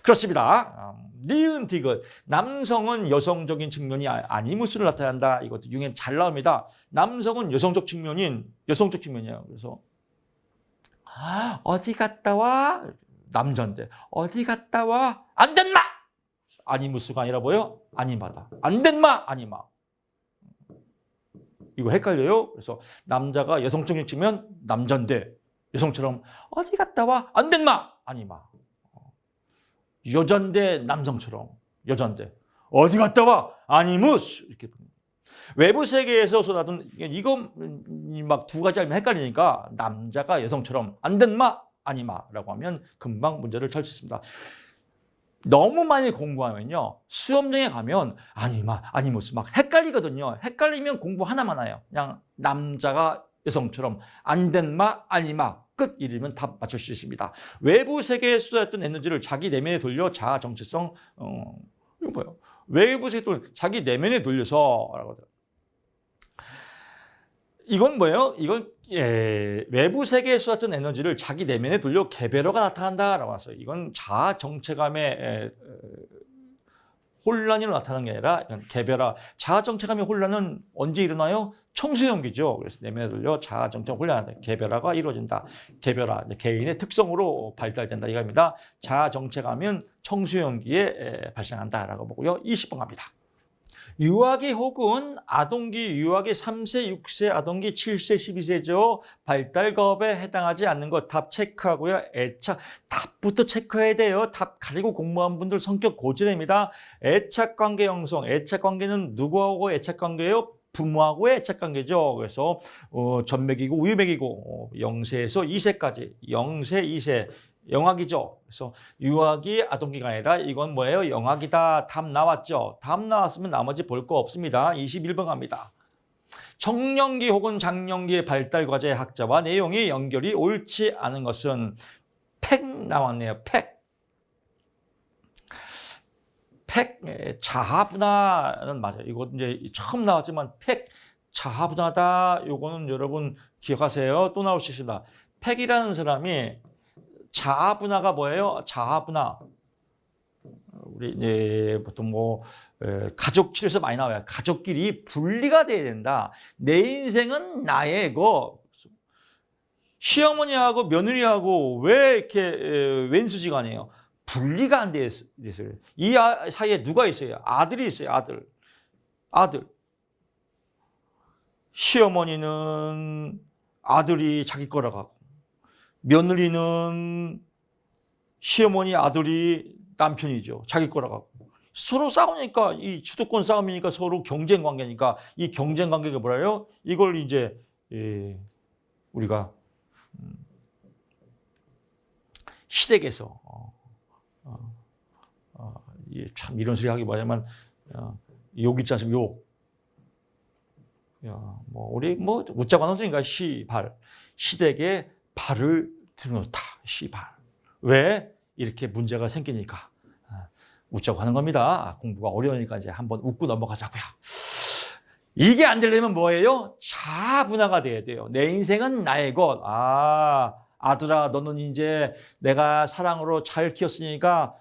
그렇습니다. 니은 디귿. 남성은 여성적인 측면이 아니무스를 나타낸다. 이것도 융에 잘 나옵니다. 남성은 여성적 측면이에요. 그래서 어디 갔다 와? 남자인데 어디 갔다 와? 안 된 마! 아니무스가 아니라 뭐예요? 아니마다. 안 된 마! 아니마. 이거 헷갈려요? 그래서 남자가 여성적인 측면 남자인데 여성처럼 어디 갔다 와? 안 된 마! 아니마. 여잔데 남성처럼 여잔데 어디 갔다 와? 아니무스. 이렇게 외부 세계에서 쏟아든 이거 막 두 가지 알면 헷갈리니까 남자가 여성처럼 안 된마 아니마라고 하면 금방 문제를 찰 수 있습니다. 너무 많이 공부하면요 시험장에 가면 아니마 아니무스 막 헷갈리거든요. 헷갈리면 공부 하나만 해요. 그냥 남자가 여성처럼 안 된마 아니마 끝 이러면 답 맞출 수 있습니다. 외부 세계에 쏟아졌던 에너지를 자기 내면에 돌려 자아 정체성 이거 뭐예요? 외부 세계에 자기 내면에 돌려서 라고 하더라고요. 이건 뭐예요? 이건 외부 세계에 쏟았던 에너지를 자기 내면에 돌려 개별화가 나타난다라고 해서 이건 자아 정체감의 혼란으로 나타나는 게 아니라 개별화. 자아 정체감의 혼란은 언제 일어나요? 청소년기죠. 그래서 내면에 돌려 자아 정체 혼란한다. 개별화가 이루어진다. 개별화 개인의 특성으로 발달된다 이겁니다. 자아 정체감은 청소년기에 발생한다라고 보고요. 20번 갑니다. 유아기 혹은 아동기, 유아기 3세, 6세, 아동기 7세, 12세죠. 발달급에 해당하지 않는 것 답 체크하고요. 애착, 답부터 체크해야 돼요. 답 가리고 공부한 분들 성격 고지됩니다. 애착관계 형성, 애착관계는 누구하고 애착관계예요? 부모하고의 애착관계죠. 그래서 전맥이고 우유맥이고 0세에서 2세까지, 0세, 2세. 영악이죠. 그래서 유아기, 아동기가 아니라 이건 뭐예요? 영악이다. 답 나왔죠. 답 나왔으면 나머지 볼 거 없습니다. 21번 갑니다. 청년기 혹은 장년기의 발달 과제 학자와 내용이 연결이 옳지 않은 것은 팩 나왔네요. 팩 자아분화는 맞아요. 이거 이제 처음 나왔지만 팩 자아분화다. 요거는 여러분 기억하세요. 또 나올 수 있습니다. 팩이라는 사람이 자아분화가 뭐예요? 자아분화. 우리 이제 보통 뭐 가족실에서 많이 나와요. 가족끼리 분리가 돼야 된다. 내 인생은 나의 거. 시어머니하고 며느리하고 왜 이렇게 왼수지간이에요? 분리가 안 돼 있어요. 이 사이에 누가 있어요? 아들이 있어요. 아들. 시어머니는 아들이 자기 거라고 하고. 며느리는 시어머니 아들이 남편이죠. 자기 거라고 하고. 서로 싸우니까 이 주도권 싸움이니까 서로 경쟁 관계니까 이 경쟁 관계가 뭐예요? 이걸 이제 우리가 시댁에서 참 이런 소리 하기 뭐냐면 욕 있지 않습니까? 욕. 뭐 우리 뭐 웃자고 하는 소리니까 시댁에 발을 들여놓다. 시발. 왜? 이렇게 문제가 생기니까 웃자고 하는 겁니다. 공부가 어려우니까 이제 한번 웃고 넘어가자고요. 이게 안 되려면 뭐예요? 자아분화가 돼야 돼요. 내 인생은 나의 것. 아들아, 너는 이제 내가 사랑으로 잘 키웠으니까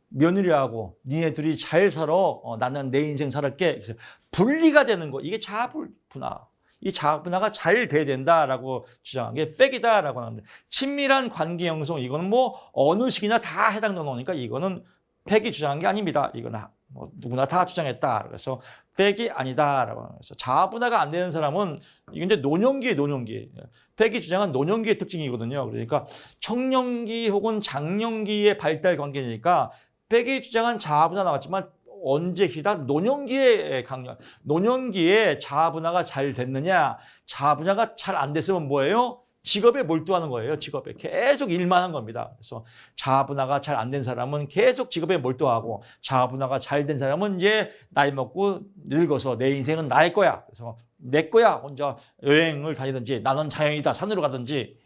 며느리하고 니네 둘이 잘 살아. 나는 내 인생 살았게. 분리가 되는 거. 이게 자아분화. 이 자아분화가 잘 돼야 된다라고 주장한 게 팩이다라고 하는데 친밀한 관계 형성 이거는 뭐 어느 시기나 다 해당되는 거니까 이거는 팩이 주장한 게 아닙니다. 이거는 뭐 누구나 다 주장했다. 그래서 팩이 아니다라고 하는 거죠. 자아분화가 안 되는 사람은 이건 이제 노년기. 팩이 주장한 노년기의 특징이거든요. 그러니까 청년기 혹은 장년기의 발달 관계니까 팩이 주장한 자아분화 나왔지만 언제시다 노년기에 노년기에 자아분화가 잘 됐느냐, 자아분화가 잘 안 됐으면 뭐예요? 직업에 몰두하는 거예요. 직업에 계속 일만 한 겁니다. 그래서 자아분화가 잘 안 된 사람은 계속 직업에 몰두하고 자아분화가 잘 된 사람은 이제 나이 먹고 늙어서 내 인생은 나의 거야. 그래서 내 거야. 혼자 여행을 다니든지 나는 자연이다. 산으로 가든지.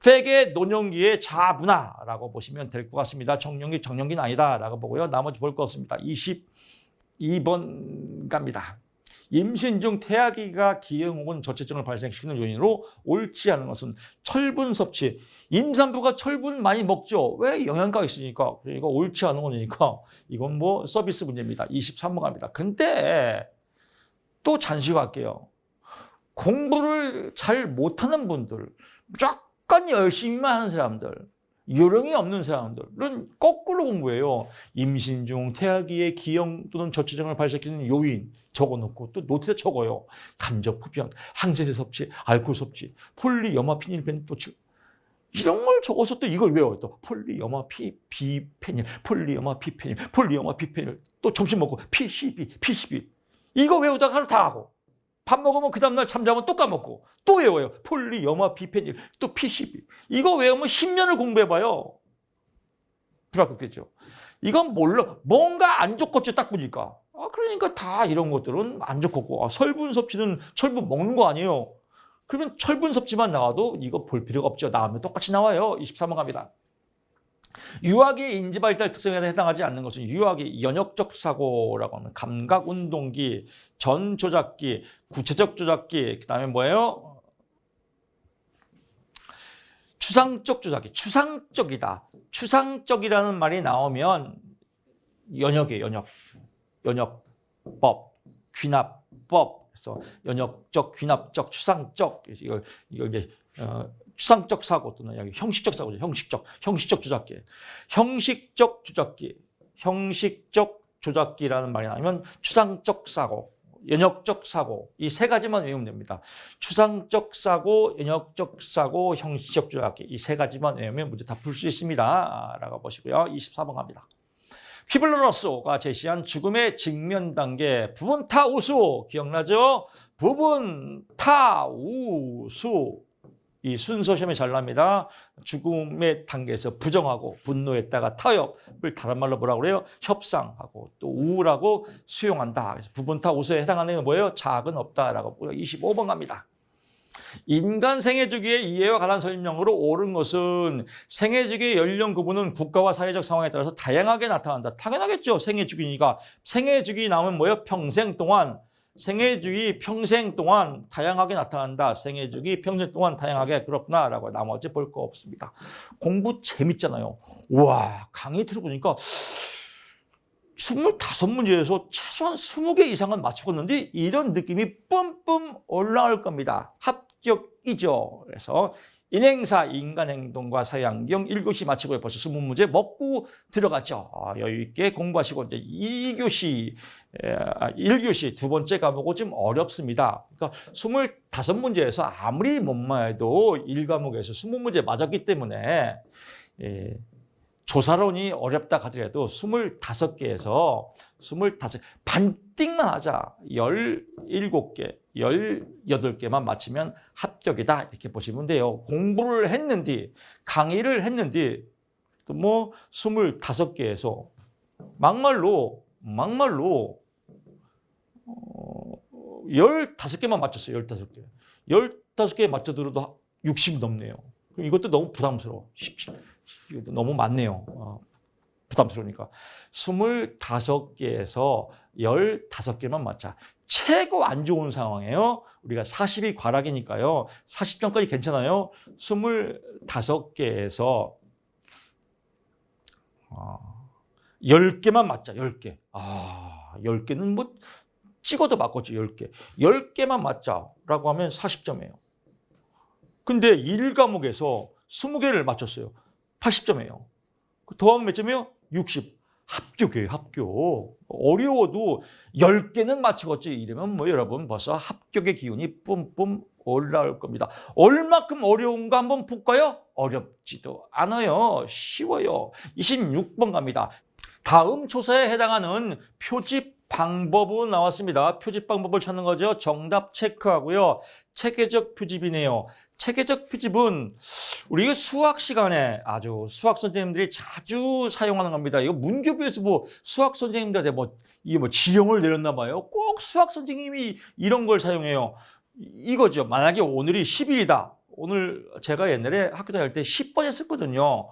팩의 노년기의 자아분화라고 보시면 될 것 같습니다. 청년기, 정년기는 아니다라고 보고요. 나머지 볼 거 없습니다. 22번 갑니다. 임신 중 태아기가 기형 혹은 저체증을 발생시키는 요인으로 옳지 않은 것은 철분 섭취. 임산부가 철분 많이 먹죠. 왜? 영양가가 있으니까. 그러니까 옳지 않은 거니까 이건 뭐 서비스 문제입니다. 23번 갑니다. 근데 또 잔시고 할게요. 공부를 잘 못하는 분들, 무조건 열심히만 하는 사람들, 요령이 없는 사람들은 거꾸로 공부해요. 임신 중 태아기의 기형 또는 저체증을 발생시키는 요인 적어놓고 또 노트에 적어요. 간접 흡연, 항생제 섭취, 알코올 섭취, 폴리염화피닐펜 또 이런 걸 적어서 또 이걸 외워요. 또 폴리염화비페닐, 폴리염화비페닐, 폴리염화비페닐 또 점심 먹고 PCB 이거 외우다가 하루 다 하고 밥 먹으면 그 다음날 잠자면 또 까먹고 또 외워요. 폴리, 염화, 비펜일, 또 PCB. 이거 외우면 10년을 공부해봐요. 불합격됐죠. 이건 몰라. 뭔가 안 좋겠죠, 딱 보니까. 그러니까 다 이런 것들은 안 좋겠고. 설분 섭취는 철분 먹는 거 아니에요. 그러면 철분 섭취만 나와도 이거 볼 필요가 없죠. 나오면 똑같이 나와요. 23번 갑니다. 유학의 인지발달 특성에 해당하지 않는 것은 유학의 연역적 사고라고 하는 감각운동기, 전조작기, 구체적 조작기, 그 다음에 뭐예요? 추상적 조작기, 추상적이다. 추상적이라는 말이 나오면 연역이에요, 연역. 연역법, 귀납법. 그래서 연역적, 귀납적, 추상적. 이걸 이제 추상적 사고 또는 여기 형식적 사고죠. 형식적 조작기. 형식적 조작기. 형식적 조작기라는 말이 나오면 추상적 사고, 연역적 사고 이 세 가지만 외우면 됩니다. 추상적 사고, 연역적 사고, 형식적 조작기 이 세 가지만 외우면 문제 다 풀 수 있습니다. 라고 보시고요. 24번 갑니다. 퀴블러너스가 제시한 죽음의 직면 단계 부분 타우수 기억나죠? 부분 타우수 이 순서 시험에 잘 납니다. 죽음의 단계에서 부정하고 분노했다가 타협을 다른 말로 뭐라고 그래요? 협상하고 또 우울하고 수용한다. 그래서 부분 타우수에 해당하는 건 뭐예요? 자학은 없다라고 25번 갑니다. 인간 생애 주기의 이해와 관한 설명으로 옳은 것은 생애 주기의 연령 구분은 국가와 사회적 상황에 따라서 다양하게 나타난다. 당연하겠죠. 생애 주기니까. 생애 주기 나오면 뭐예요? 평생 동안. 생애 주기 평생 동안 다양하게 나타난다. 생애 주기 평생 동안 다양하게 그렇구나라고 나머지 볼 거 없습니다. 공부 재밌잖아요. 와, 강의 들어보니까 25문제에서 최소한 20개 이상은 맞추겠는데 이런 느낌이 뿜뿜 올라올 겁니다. 합격이죠. 그래서 인행사, 인간행동과 사회환경 1교시 마치고 벌써 20문제 먹고 들어갔죠. 여유 있게 공부하시고 이제 1교시 두 번째 과목은 좀 어렵습니다. 그러니까 25문제에서 아무리 못만 해도 1과목에서 20문제 맞았기 때문에 조사론이 어렵다 하더라도 25개에서 반띵만 하자. 17개, 18개만 맞히면 합격이다. 이렇게 보시면 돼요. 공부를 했는데, 강의를 했는데, 또 뭐 25개에서 막말로 15개만 맞췄어요. 15개. 15개 맞춰들어도 60 넘네요. 이것도 너무 부담스러워. 너무 많네요. 부담스러우니까. 25개에서 15개만 맞자. 최고 안 좋은 상황이에요. 우리가 40이 과락이니까요. 40점까지 괜찮아요. 25개에서 10개만 맞자. 10개. 10개는 뭐 찍어도 맞겠지. 10개. 10개만 맞자라고 하면 40점이에요. 근데 1과목에서 20개를 맞췄어요. 80점이에요. 더하면 몇 점이에요? 60. 합격이에요, 합격. 어려워도 10개는 맞추겠지. 이러면 뭐 여러분 벌써 합격의 기운이 뿜뿜 올라올 겁니다. 얼마큼 어려운가 한번 볼까요? 어렵지도 않아요. 쉬워요. 26번 갑니다. 다음 초사에 해당하는 표집 방법은 나왔습니다. 표집 방법을 찾는 거죠. 정답 체크하고요. 체계적 표집이네요. 체계적 표집은 우리가 수학 시간에 아주 수학 선생님들이 자주 사용하는 겁니다. 이거 문교부에서 뭐 수학 선생님들한테 이게 지령을 내렸나 봐요. 꼭 수학 선생님이 이런 걸 사용해요. 이거죠. 만약에 오늘이 10일이다. 오늘 제가 옛날에 학교 다닐 때 10번 했었거든요.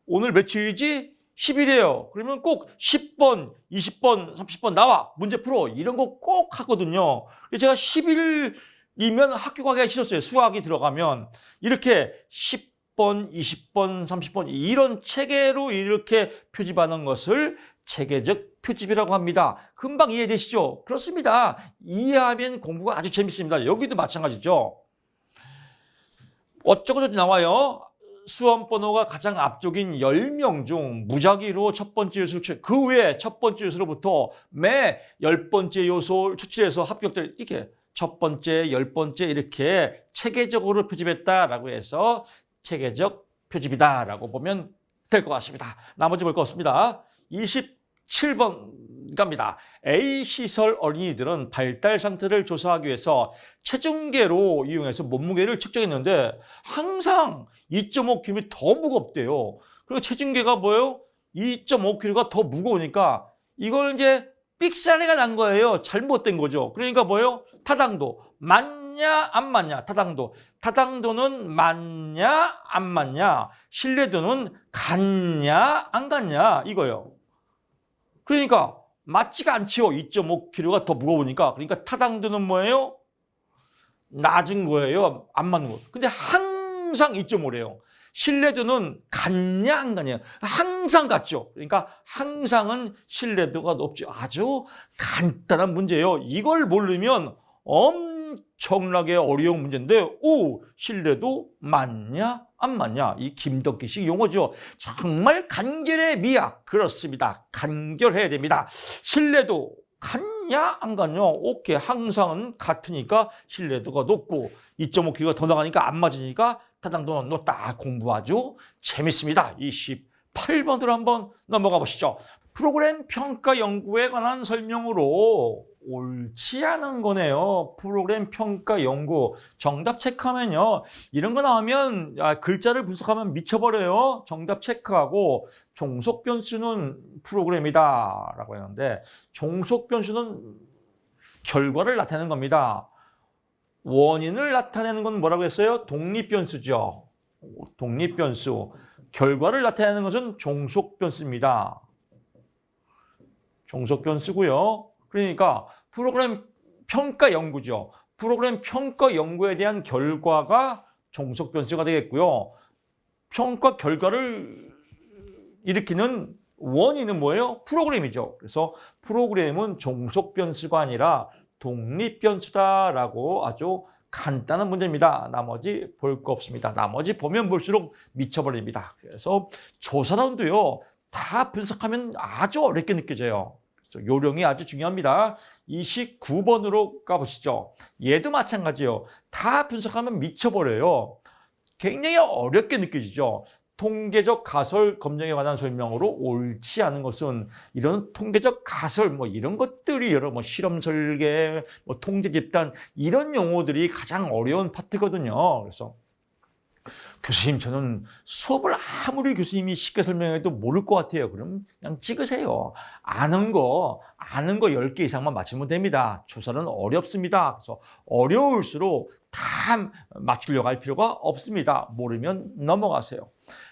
오늘 며칠이지? 10일이에요. 그러면 꼭 10번, 20번, 30번 나와. 문제 풀어. 이런 거 꼭 하거든요. 제가 10일이면 학교 가기가 싫었어요. 수학이 들어가면. 이렇게 10번, 20번, 30번 이런 체계로 이렇게 표집하는 것을 체계적 표집이라고 합니다. 금방 이해되시죠? 그렇습니다. 이해하면 공부가 아주 재밌습니다. 여기도 마찬가지죠. 어쩌고저쩌고 나와요. 수험 번호가 가장 앞쪽인 10명 중 무작위로 첫 번째 요소를 그 외에 첫 번째 요소로부터 매 10번째 요소를 추출해서 합격될 이렇게 첫 번째, 10번째 이렇게 체계적으로 표집했다라고 해서 체계적 표집이다라고 보면 될 것 같습니다. 나머지 볼 거 없습니다. 27번 이겁니다. A시설 어린이들은 발달 상태를 조사하기 위해서 체중계로 이용해서 몸무게를 측정했는데 항상 2.5kg 더 무겁대요. 그리고 체중계가 뭐예요? 2.5kg가 더 무거우니까 이걸 이제 삑사리가 난 거예요. 잘못된 거죠. 그러니까 뭐예요? 타당도 맞냐 안 맞냐. 타당도는 맞냐 안 맞냐. 신뢰도는 같냐 안 같냐 이거예요. 그러니까 맞지가 않지요. 2.5kg가 더 무거우니까. 그러니까 타당도는 뭐예요? 낮은 거예요. 안 맞는 거. 근데 항상 2.5래요. 신뢰도는 같냐 안 같냐. 항상 같죠. 그러니까 항상은 신뢰도가 높죠. 아주 간단한 문제예요. 이걸 모르면 엄청나게 어려운 문제인데 신뢰도 맞냐 안 맞냐. 이 김덕기식 용어죠. 정말 간결의 미학. 그렇습니다. 간결해야 됩니다. 신뢰도 같냐 안 같냐. 오케이. 항상은 같으니까 신뢰도가 높고 2.5kg가 더 나가니까 안 맞으니까 타당도는 높다. 공부 아주 재밌습니다. 28번으로 한번 넘어가 보시죠. 프로그램 평가 연구에 관한 설명으로 옳지 않은 거네요. 프로그램 평가 연구. 정답 체크하면요. 이런 거 나오면 글자를 분석하면 미쳐버려요. 정답 체크하고 종속 변수는 프로그램이다 라고 했는데 종속 변수는 결과를 나타내는 겁니다. 원인을 나타내는 건 뭐라고 했어요? 독립변수죠. 독립변수. 결과를 나타내는 것은 종속변수입니다. 종속변수고요. 그러니까 프로그램 평가 연구죠. 프로그램 평가 연구에 대한 결과가 종속변수가 되겠고요. 평가 결과를 일으키는 원인은 뭐예요? 프로그램이죠. 그래서 프로그램은 종속변수가 아니라 독립변수다라고 아주 간단한 문제입니다. 나머지 볼 거 없습니다. 나머지 보면 볼수록 미쳐버립니다. 그래서 조사론도요. 다 분석하면 아주 어렵게 느껴져요. 그래서 요령이 아주 중요합니다. 29번으로 가보시죠. 얘도 마찬가지예요. 다 분석하면 미쳐버려요. 굉장히 어렵게 느껴지죠. 통계적 가설 검증에 관한 설명으로 옳지 않은 것은 이런 통계적 가설 이런 것들이 여러 실험 설계, 통제 집단 이런 용어들이 가장 어려운 파트거든요. 그래서 교수님 저는 수업을 아무리 교수님이 쉽게 설명해도 모를 것 같아요. 그럼 그냥 찍으세요. 아는 거 10개 이상만 맞추면 됩니다. 조사는 어렵습니다. 그래서 어려울수록 다 맞추려고 할 필요가 없습니다. 모르면 넘어가세요.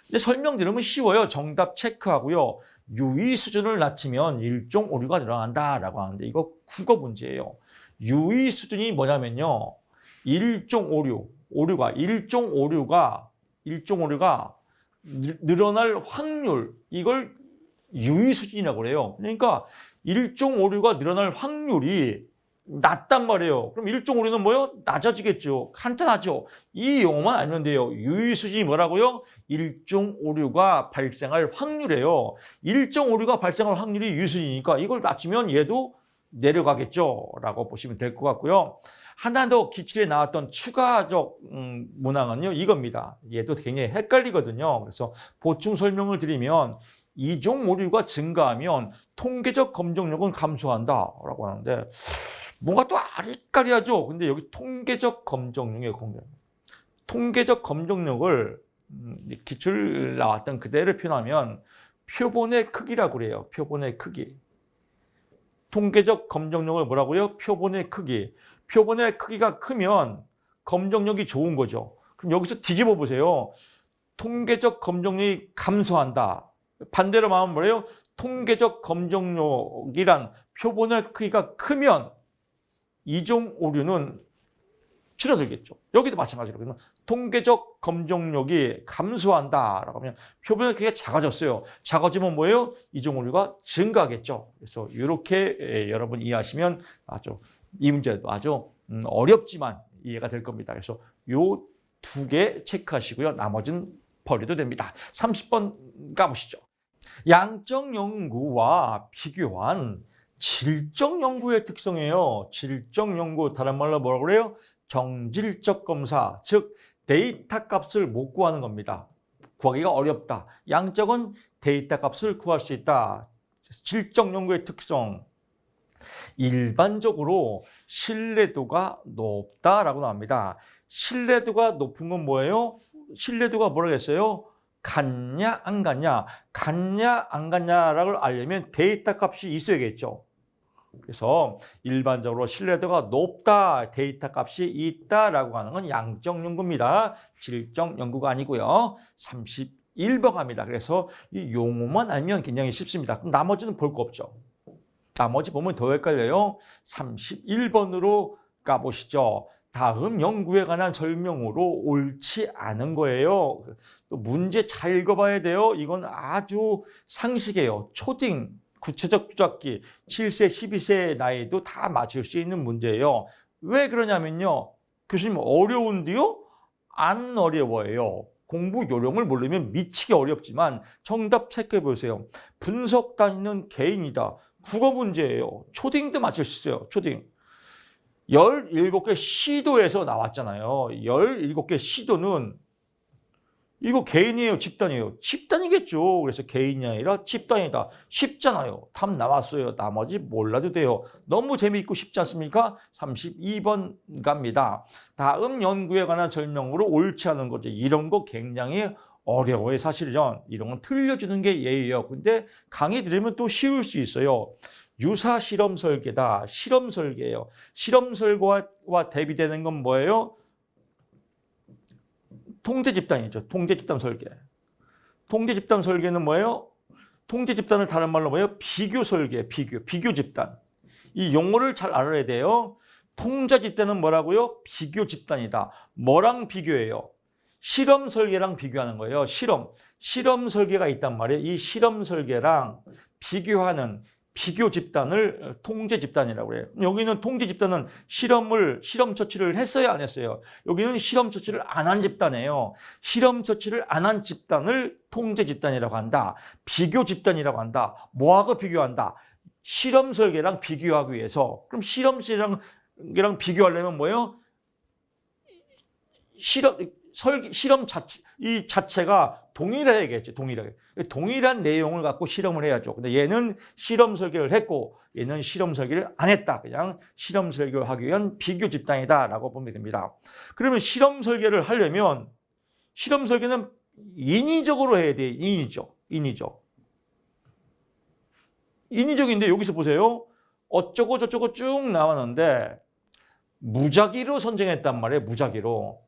근데 설명 들으면 쉬워요. 정답 체크하고요. 유의 수준을 낮추면 일종 오류가 늘어난다라고 하는데 이거 국어 문제예요. 유의 수준이 뭐냐면요. 일종 오류가 늘어날 확률, 이걸 유의 수준이라고 그래요. 그러니까 일종 오류가 늘어날 확률이 낮단 말이에요. 그럼 일종 오류는 뭐예요? 낮아지겠죠. 간단하죠. 이 용어만 알면 돼요. 유의 수준이 뭐라고요? 일종 오류가 발생할 확률이에요. 일종 오류가 발생할 확률이 유의 수준이니까 이걸 낮추면 얘도 내려가겠죠. 라고 보시면 될 것 같고요. 하나 더 기출에 나왔던 추가적 문항은요. 이겁니다. 얘도 굉장히 헷갈리거든요. 그래서 보충 설명을 드리면 이종 오류가 증가하면 통계적 검정력은 감소한다라고 하는데 뭔가 또 아리까리하죠. 근데 여기 통계적 검정력이에요. 통계적 검정력을 기출 나왔던 그대로 표현하면 표본의 크기라고 그래요. 표본의 크기. 통계적 검정력을 뭐라고요? 표본의 크기. 표본의 크기가 크면 검정력이 좋은 거죠. 그럼 여기서 뒤집어 보세요. 통계적 검정력이 감소한다. 반대로 말하면 뭐예요? 통계적 검정력이란 표본의 크기가 크면 이종 오류는 줄어들겠죠. 여기도 마찬가지로 그러면 통계적 검정력이 감소한다라고 하면 표본의 크기가 작아졌어요. 작아지면 뭐예요? 이종 오류가 증가하겠죠. 그래서 이렇게 여러분 이해하시면 이 문제도 아주 어렵지만 이해가 될 겁니다. 그래서 요 2개 체크하시고요. 나머지는 버려도 됩니다. 30번 가보시죠. 양적 연구와 비교한 질적 연구의 특성이에요. 질적 연구, 다른 말로 뭐라고 그래요? 정질적 검사, 즉 데이터 값을 못 구하는 겁니다. 구하기가 어렵다. 양적은 데이터 값을 구할 수 있다. 질적 연구의 특성, 일반적으로 신뢰도가 높다라고 나옵니다. 신뢰도가 높은 건 뭐예요? 신뢰도가 뭐라고 했어요? 갔냐 안 갔냐, 갔냐 안 갔냐를 알려면 데이터 값이 있어야겠죠. 그래서 일반적으로 신뢰도가 높다, 데이터 값이 있다라고 하는 건 양적 연구입니다. 질적 연구가 아니고요. 31번 갑니다. 그래서 이 용어만 알면 굉장히 쉽습니다. 그럼 나머지는 볼 거 없죠. 나머지 보면 더 헷갈려요. 31번으로 가보시죠. 다음 연구에 관한 설명으로 옳지 않은 거예요. 또 문제 잘 읽어봐야 돼요. 이건 아주 상식이에요. 초딩, 구체적 주작기, 7세, 12세 나이도 다 맞출 수 있는 문제예요. 왜 그러냐면요. 교수님 어려운데요? 안 어려워요. 공부 요령을 모르면 미치게 어렵지만 정답 체크해 보세요. 분석 다니는 개인이다. 국어 문제예요. 초딩도 맞출 수 있어요. 초딩. 17개 시도에서 나왔잖아요. 17개 시도는 이거 개인이에요, 집단이에요? 집단이겠죠. 그래서 개인이 아니라 집단이다. 쉽잖아요. 답 나왔어요. 나머지 몰라도 돼요. 너무 재미있고 쉽지 않습니까? 32번 갑니다. 다음 연구에 관한 설명으로 옳지 않은 거죠. 이런 거 굉장히 어려워요. 사실은 이런 건 틀려주는 게 예의예요. 근데 강의 들으면 또 쉬울 수 있어요. 유사 실험 설계다. 실험 설계예요. 실험 설계와 대비되는 건 뭐예요? 통제 집단이죠. 통제 집단 설계. 통제 집단 설계는 뭐예요? 통제 집단을 다른 말로 뭐예요? 비교 설계, 비교 집단. 이 용어를 잘 알아야 돼요. 통제 집단은 뭐라고요? 비교 집단이다. 뭐랑 비교해요? 실험 설계랑 비교하는 거예요. 실험 설계가 있단 말이에요. 이 실험 설계랑 비교하는 비교 집단을 통제 집단이라고 해요. 여기는 통제 집단은 실험 처치를 했어요, 안 했어요? 여기는 실험 처치를 안 한 집단이에요. 실험 처치를 안 한 집단을 통제 집단이라고 한다. 비교 집단이라고 한다. 뭐하고 비교한다? 실험 설계랑 비교하기 위해서. 그럼 실험 설계랑 비교하려면 뭐예요? 실험 자체가 동일해야겠죠. 동일한 내용을 갖고 실험을 해야죠. 근데 얘는 실험 설계를 했고 얘는 실험 설계를 안 했다. 그냥 실험 설계를 하기 위한 비교 집단이다라고 보면 됩니다. 그러면 실험 설계를 하려면 실험 설계는 인위적으로 해야 돼요. 인위적인데 여기서 보세요. 어쩌고 저쩌고 쭉 나왔는데 무작위로 선정했단 말이에요. 무작위로.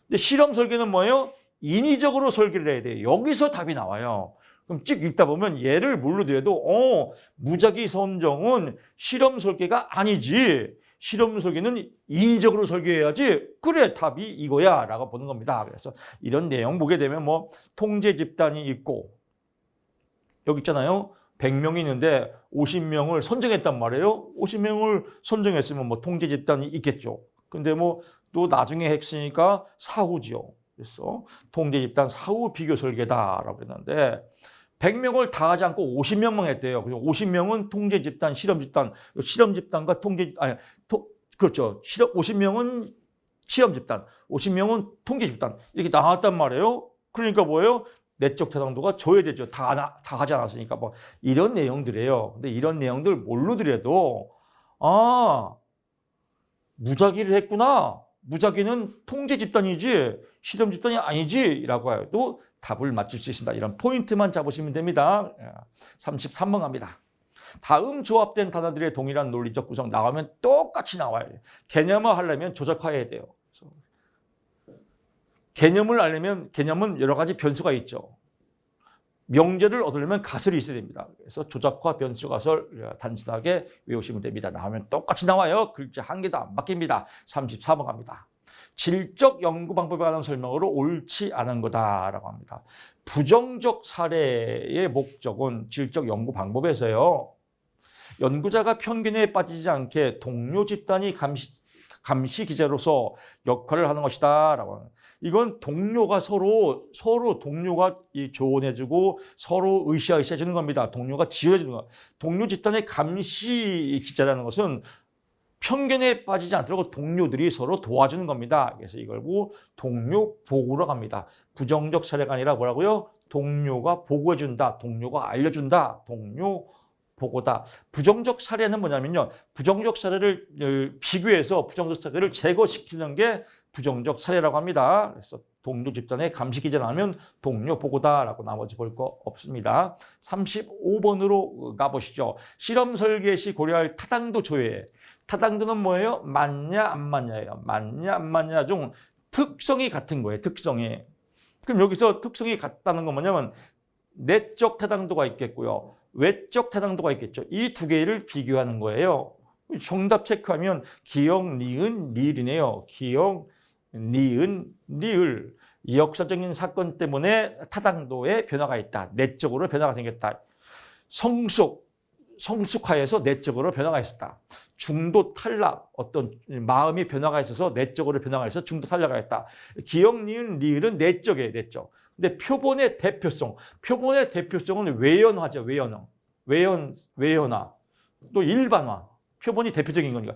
근데 실험 설계는 뭐예요? 인위적으로 설계를 해야 돼요. 여기서 답이 나와요. 그럼 쭉 읽다 보면 얘를 모르더라도 무작위 선정은 실험 설계가 아니지. 실험 설계는 인위적으로 설계해야지. 그래 답이 이거야 라고 보는 겁니다. 그래서 이런 내용 보게 되면 뭐 통제 집단이 있고 여기 있잖아요. 100명이 있는데 50명을 선정했단 말이에요. 50명을 선정했으면 뭐 통제 집단이 있겠죠. 근데 뭐 또 나중에 했으니까 사후지요. 그래서 통제 집단 사후 비교 설계다라고 했는데 100명을 다 하지 않고 50명만 했대요. 그래서 50명은 통제 집단, 실험 집단과 그렇죠. 50명은 실험 집단, 50명은 통제 집단 이렇게 나왔단 말이에요. 그러니까 뭐예요? 내적 타당도가 줘야 되죠. 다 하지 않았으니까 뭐 이런 내용들이에요. 근데 이런 내용들 모르더라도 무작위를 했구나. 무작위는 통제 집단이지 실험 집단이 아니지라고 해도 답을 맞출 수 있습니다. 이런 포인트만 잡으시면 됩니다. 33번 갑니다. 다음 조합된 단어들의 동일한 논리적 구성 나오면 똑같이 나와요. 개념을 하려면 조작화해야 돼요. 개념을 알려면 개념은 여러 가지 변수가 있죠. 명제를 얻으려면 가설이 있어야 됩니다. 그래서 조작화, 변수, 가설 단순하게 외우시면 됩니다. 나오면 똑같이 나와요. 글자 한 개도 안 바뀝니다. 34번 갑니다. 질적 연구 방법에 관한 설명으로 옳지 않은 거다라고 합니다. 부정적 사례의 목적은 질적 연구 방법에서요. 연구자가 편견에 빠지지 않게 동료 집단이 감시 기자로서 역할을 하는 것이다라고 하는. 이건 동료가 서로 동료가 조언해주고 서로 으쌰으쌰 주는 겁니다. 동료가 지어주는 거. 동료 집단의 감시 기자라는 것은 편견에 빠지지 않도록 동료들이 서로 도와주는 겁니다. 그래서 이걸 보고 동료 보고라고 합니다. 부정적 사례가 아니라 뭐라고요? 동료가 보고해준다. 동료가 알려준다. 동료 보고다. 부정적 사례는 뭐냐면요. 부정적 사례를 비교해서 부정적 사례를 제거시키는 게 부정적 사례라고 합니다. 그래서 동료 집단에 감시키지 않으면 동료 보고다라고 나머지 볼 거 없습니다. 35번으로 가보시죠. 실험 설계 시 고려할 타당도 조회. 타당도는 뭐예요? 맞냐 안 맞냐예요. 맞냐 안 맞냐 중 특성이 같은 거예요. 특성이. 그럼 여기서 특성이 같다는 건 뭐냐면 내적 타당도가 있겠고요. 외적 타당도가 있겠죠. 이 두 개를 비교하는 거예요. 정답 체크하면 기역, 니은, 리을이네요. 기역, 니은, 리을. 역사적인 사건 때문에 타당도에 변화가 있다. 내적으로 변화가 생겼다. 성숙하여서 내적으로 변화가 있었다. 중도 탈락, 어떤 마음이 변화가 있어서 내적으로 변화가 있어서 중도 탈락이 있다. 기역, 니은, 리을은 내적이에요. 내적. 근데 표본의 대표성은 외연화죠. 외연화. 또 일반화. 표본이 대표적인 거니까.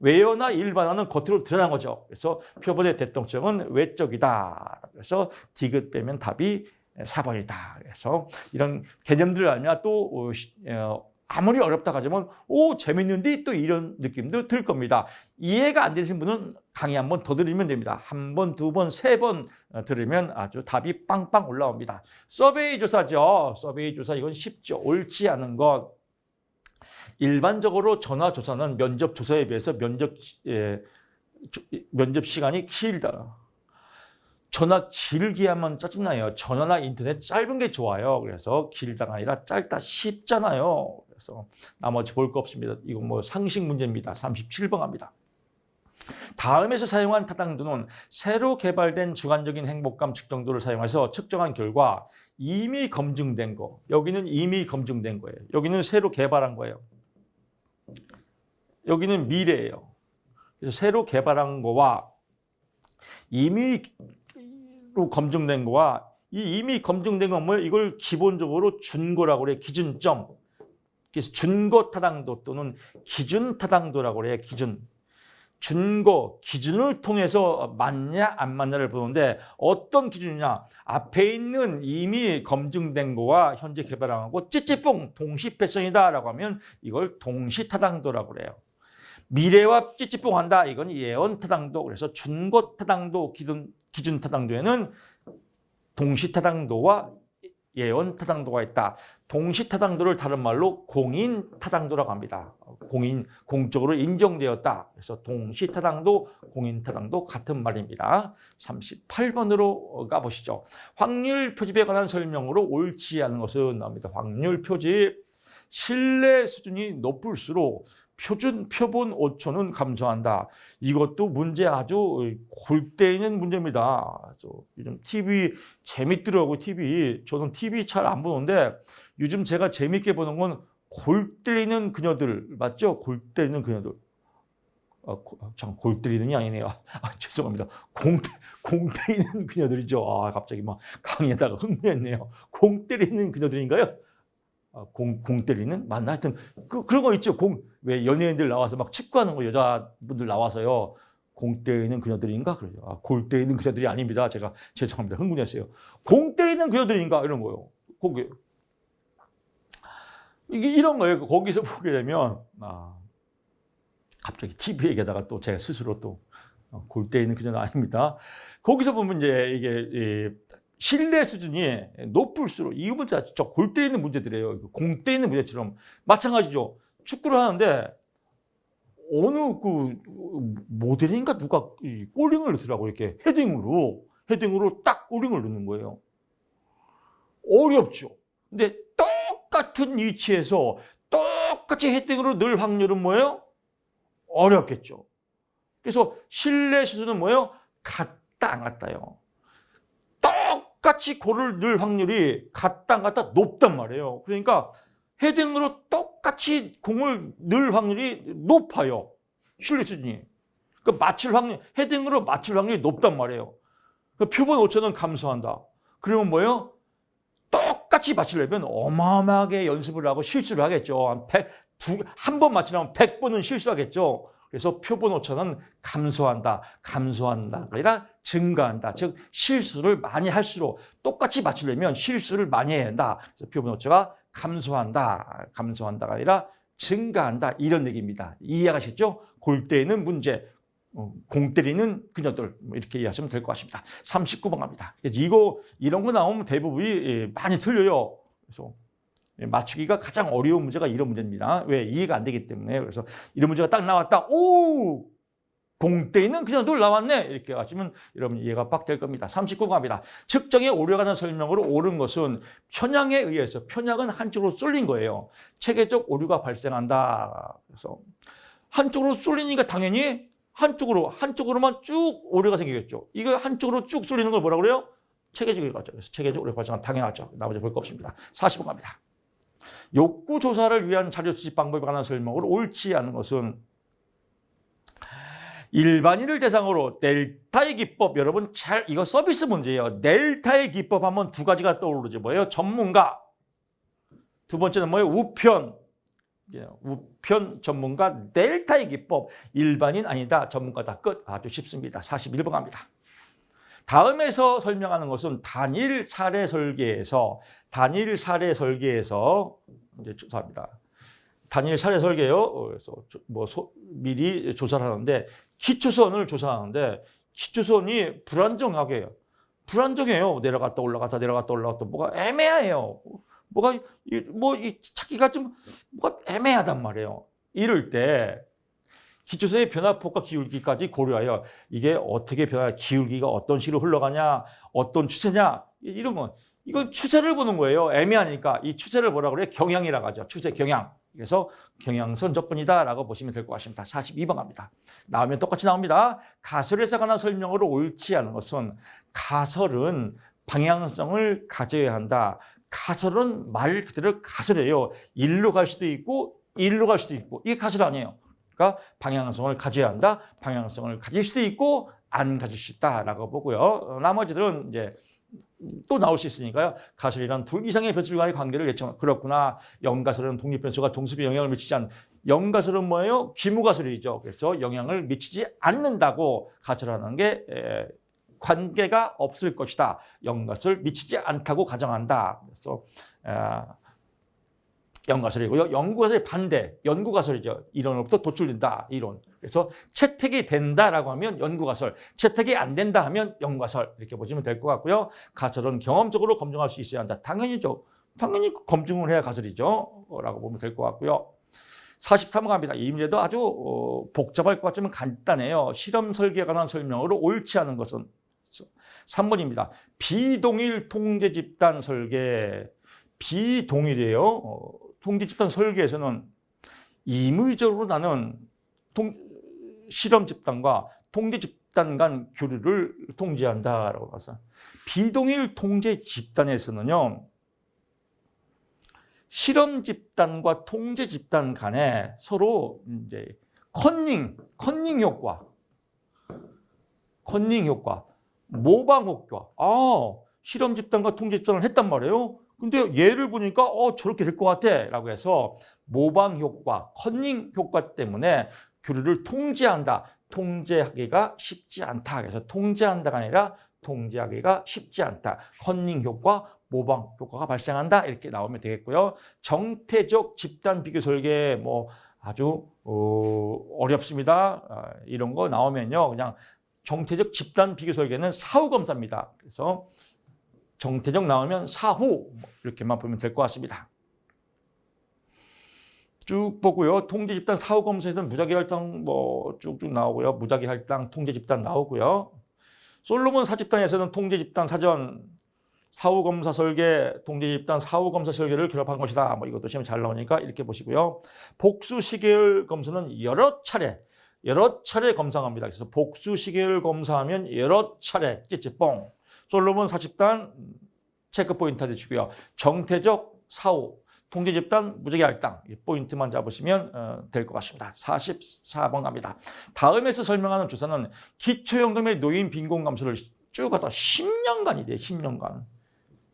외연화, 일반화는 겉으로 드러난 거죠. 그래서 표본의 대통성은 외적이다. 그래서 디귿 빼면 답이 4번이다. 그래서 이런 개념들을 알면 또 아무리 어렵다고 하지만 재밌는데 또 이런 느낌도 들 겁니다. 이해가 안 되신 분은 강의 한 번 더 들으면 됩니다. 한 번, 두 번, 세 번 들으면 아주 답이 빵빵 올라옵니다. 서베이 조사죠. 서베이 조사 이건 쉽죠. 옳지 않은 것. 일반적으로 전화조사는 면접 조사에 비해서 면접 시간이 길다. 전화 길게 하면 짜증나요. 전화나 인터넷 짧은 게 좋아요. 그래서 길다가 아니라 짧다 쉽잖아요. 그래서 나머지 볼 거 없습니다. 이건 뭐 상식 문제입니다. 37번 갑니다. 다음에서 사용한 타당도는 새로 개발된 주관적인 행복감 측정도를 사용해서 측정한 결과 이미 검증된 거. 여기는 이미 검증된 거예요. 여기는 새로 개발한 거예요. 여기는 미래예요. 그래서 새로 개발한 거와 이미 검증된 거와 이 이미 검증된 건 뭐예요? 이걸 기본적으로 준거라고 그래요. 기준점. 그래서 준거 타당도 또는 기준 타당도라고 그래요. 기준. 준거, 기준을 통해서 맞냐 안 맞냐를 보는데 어떤 기준이냐. 앞에 있는 이미 검증된 거와 현재 개발한 거고 찌찌뽕 동시패션이다라고 하면 이걸 동시타당도라고 그래요. 미래와 찌찌뽕 한다. 이건 예언타당도. 그래서 준거 타당도, 기준 타당도에는 동시타당도와 예언타당도가 있다. 동시타당도를 다른 말로 공인타당도라고 합니다. 공적으로 인정되었다. 그래서 동시타당도, 공인타당도 같은 말입니다. 38번으로 가보시죠. 확률 표집에 관한 설명으로 옳지 않은 것은 나옵니다. 확률 표집. 신뢰 수준이 높을수록 표본 오차는 감소한다. 이것도 문제 아주 골 때리는 문제입니다. 요즘 TV 재밌더라고요. TV. 저는 TV 잘 안 보는데 요즘 제가 재밌게 보는 건 골 때리는 그녀들. 맞죠? 골 때리는 그녀들. 참, 골 때리는이 아니네요. 죄송합니다. 공 때리는 그녀들이죠. 갑자기 막 강의에다가 흥미했네요. 공 때리는 그녀들인가요? 공 때리는? 맞나? 하여튼, 그런 거 있죠. 왜 연예인들 나와서 막 축구하는 거 여자분들 나와서요. 공 때리는 그녀들인가? 그래요. 골 때리는 그녀들이 아닙니다. 제가 죄송합니다. 흥분했어요. 공 때리는 그녀들인가? 이런 거요. 이게 이런 거예요. 거기서 보게 되면, 갑자기 TV 얘기하다가 또 제가 스스로 또 골 때리는 그녀는 아닙니다. 거기서 보면 이제 이게, 신뢰 수준이 높을수록 이 문제 진짜 골 때리는 문제들이에요. 공 때리는 문제처럼 마찬가지죠. 축구를 하는데 어느 모델인가 누가 골링을 넣더라고. 이렇게 헤딩으로 딱 골링을 넣는 거예요. 어렵죠. 근데 똑같은 위치에서 똑같이 헤딩으로 넣을 확률은 뭐예요? 어렵겠죠. 그래서 신뢰 수준은 뭐예요? 같다 안 같다요. 똑같이 골을 넣을 확률이 같다 안 같다 높단 말이에요. 그러니까 헤딩으로 똑같이 공을 넣을 확률이 높아요. 신뢰 수준이. 그러니까 헤딩으로 맞출 확률이 높단 말이에요. 그러니까 표본 오차는 감소한다. 그러면 뭐예요? 똑같이 맞추려면 어마어마하게 연습을 하고 실수를 하겠죠. 한 번 맞추려면 100번은 실수하겠죠. 그래서 표본 오차는 감소한다. 아니라 증가한다. 즉 실수를 많이 할수록 똑같이 맞추려면 실수를 많이 해야 한다. 그래서 표본 오차가 감소한다가 아니라 증가한다 이런 얘기입니다. 이해가시죠? 골 때리는 문제, 공 때리는 그녀들 이렇게 이해하시면 될 것 같습니다. 39번 갑니다. 이런 거 나오면 대부분이 많이 틀려요. 그래서 맞추기가 가장 어려운 문제가 이런 문제입니다. 왜? 이해가 안 되기 때문에. 그래서 이런 문제가 딱 나왔다. 오! 공 때리는 그녀들 나왔네. 이렇게 하시면 여러분 이해가 빡 될 겁니다. 39번 갑니다. 측정에 오류가는 설명으로 옳은 것은 편향에 의해서, 편향은 한쪽으로 쏠린 거예요. 체계적 오류가 발생한다. 그래서 한쪽으로 쏠리니까 당연히 한쪽으로만 쭉 오류가 생기겠죠. 이거 한쪽으로 쭉 쏠리는 걸 뭐라 그래요? 체계적으로 가죠. 그래서 체계적 오류가 발생한 당연하죠. 나머지 볼 거 없습니다. 40번 갑니다. 욕구 조사를 위한 자료 수집 방법에 관한 설명으로 옳지 않은 것은 일반인을 대상으로 델타의 기법, 여러분 이거 서비스 문제예요. 델타의 기법 하면 두 가지가 떠오르죠. 뭐예요? 전문가. 두 번째는 뭐예요? 우편 전문가, 델타의 기법. 일반인 아니다, 전문가다. 끝. 아주 쉽습니다. 41번 갑니다. 다음에서 설명하는 것은 단일 사례 설계에서 이제 조사합니다. 단일 사례 설계요. 그래서 미리 조사를 하는데 기초선을 조사하는데 기초선이 불안정해요. 내려갔다 올라갔다 뭐가 애매해요. 찾기가 좀 뭐가 애매하단 말이에요. 이럴 때 기초선의 변화폭과 기울기까지 고려하여 이게 어떻게 기울기가 어떤 식으로 흘러가냐, 어떤 추세냐 이런 건 이건 추세를 보는 거예요. 애매하니까 이 추세를 뭐라 그래요? 경향이라고 하죠. 추세 경향. 그래서 경향선 접근이다라고 보시면 될 것 같습니다. 42번 갑니다. 나오면 똑같이 나옵니다. 가설에서 관한 설명으로 옳지 않은 것은 가설은 방향성을 가져야 한다. 가설은 말 그대로 가설이에요. 일로 갈 수도 있고 일로 갈 수도 있고 이게 가설 아니에요. 그러니까 방향성을 가져야 한다. 방향성을 가질 수도 있고 안 가질 수 있다라고 보고요. 나머지들은 이제 또 나올 수 있으니까요. 가설이란 둘 이상의 변수와의 관계를 예측. 그렇구나. 영가설은 독립변수가 종습에 영향을 미치지 않는. 영가설은 뭐예요? 귀무가설이죠. 그래서 영향을 미치지 않는다고 가설하는 게 관계가 없을 것이다. 영가설 미치지 않다고 가정한다. 그래서 영가설이고요. 연구가설의 반대, 연구가설이죠. 이론으로부터 도출된다. 이론. 그래서 채택이 된다라고 하면 연구가설, 채택이 안 된다 하면 연구가설 이렇게 보시면 될 것 같고요. 가설은 경험적으로 검증할 수 있어야 한다. 당연히죠. 당연히 검증을 해야 가설이죠. 라고 보면 될 것 같고요. 43번 갑니다. 이 문제도 아주 복잡할 것 같지만 간단해요. 실험 설계에 관한 설명으로 옳지 않은 것은 3번입니다. 비동일 통제 집단 설계. 비동일이에요. 통제 집단 설계에서는 임의적으로 나는 실험 집단과 통제 집단 간 교류를 통제한다라고 봐서 비동일 통제 집단에서는요. 실험 집단과 통제 집단 간에 서로 이제 컨닝 효과, 모방 효과. 실험 집단과 통제 집단을 했단 말이에요. 근데 얘를 보니까 저렇게 될 것 같아 라고 해서 모방 효과, 컨닝 효과 때문에 교류를 통제하기가 쉽지 않다. 그래서 통제한다가 아니라 통제하기가 쉽지 않다. 컨닝 효과, 모방 효과가 발생한다. 이렇게 나오면 되겠고요. 정태적 집단 비교 설계 아주 어렵습니다. 이런 거 나오면요. 그냥 정태적 집단 비교 설계는 사후 검사입니다. 그래서 정태적 나오면 사후 이렇게만 보면 될 것 같습니다. 쭉 보고요. 통제 집단 사후 검사에서는 무작위 할당 쭉쭉 나오고요. 무작위 할당 통제 집단 나오고요. 솔로몬 사집단에서는 통제 집단 사전 사후 검사 설계, 통제 집단 사후 검사 설계를 결합한 것이다. 이것도 시험 잘 나오니까 이렇게 보시고요. 복수 시계열 검사는 여러 차례 검사합니다. 그래서 복수 시계열 검사하면 여러 차례 찌찌뽕. 솔로몬 사집단 체크 포인트 해주시고요. 정태적 사후, 통제 집단 무작위 할당 포인트만 잡으시면 될 것 같습니다. 44번 갑니다. 다음에서 설명하는 조사는 기초연금의 노인 빈곤 감소를 쭉 하다 10년간이래요.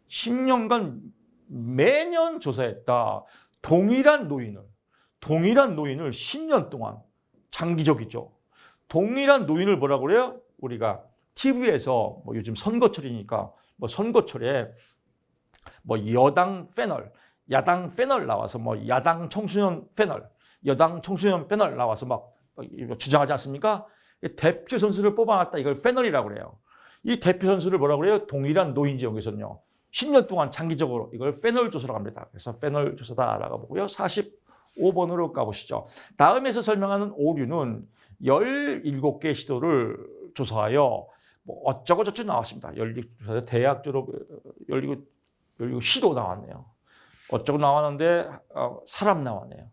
10년간 매년 조사했다. 동일한 노인을 10년 동안 장기적이죠. 동일한 노인을 뭐라고 그래요? 우리가 TV에서 요즘 선거철이니까 선거철에 여당 패널, 야당 패널 나와서 뭐 야당 청소년 패널, 여당 청소년 패널 나와서 막 주장하지 않습니까? 대표 선수를 뽑아놨다. 이걸 패널이라고 그래요. 이 대표 선수를 뭐라고 그래요? 동일한 노인 지역에서는요. 10년 동안 장기적으로 이걸 패널 조사라고 합니다. 그래서 패널 조사다라고 보고요. 45번으로 가보시죠. 다음에서 설명하는 오류는 17개 시도를 조사하여 뭐 어쩌고저쩌고 나왔습니다. 17개 대학 졸업 17 시도 나왔네요. 어쩌고 나왔는데 사람 나왔네요.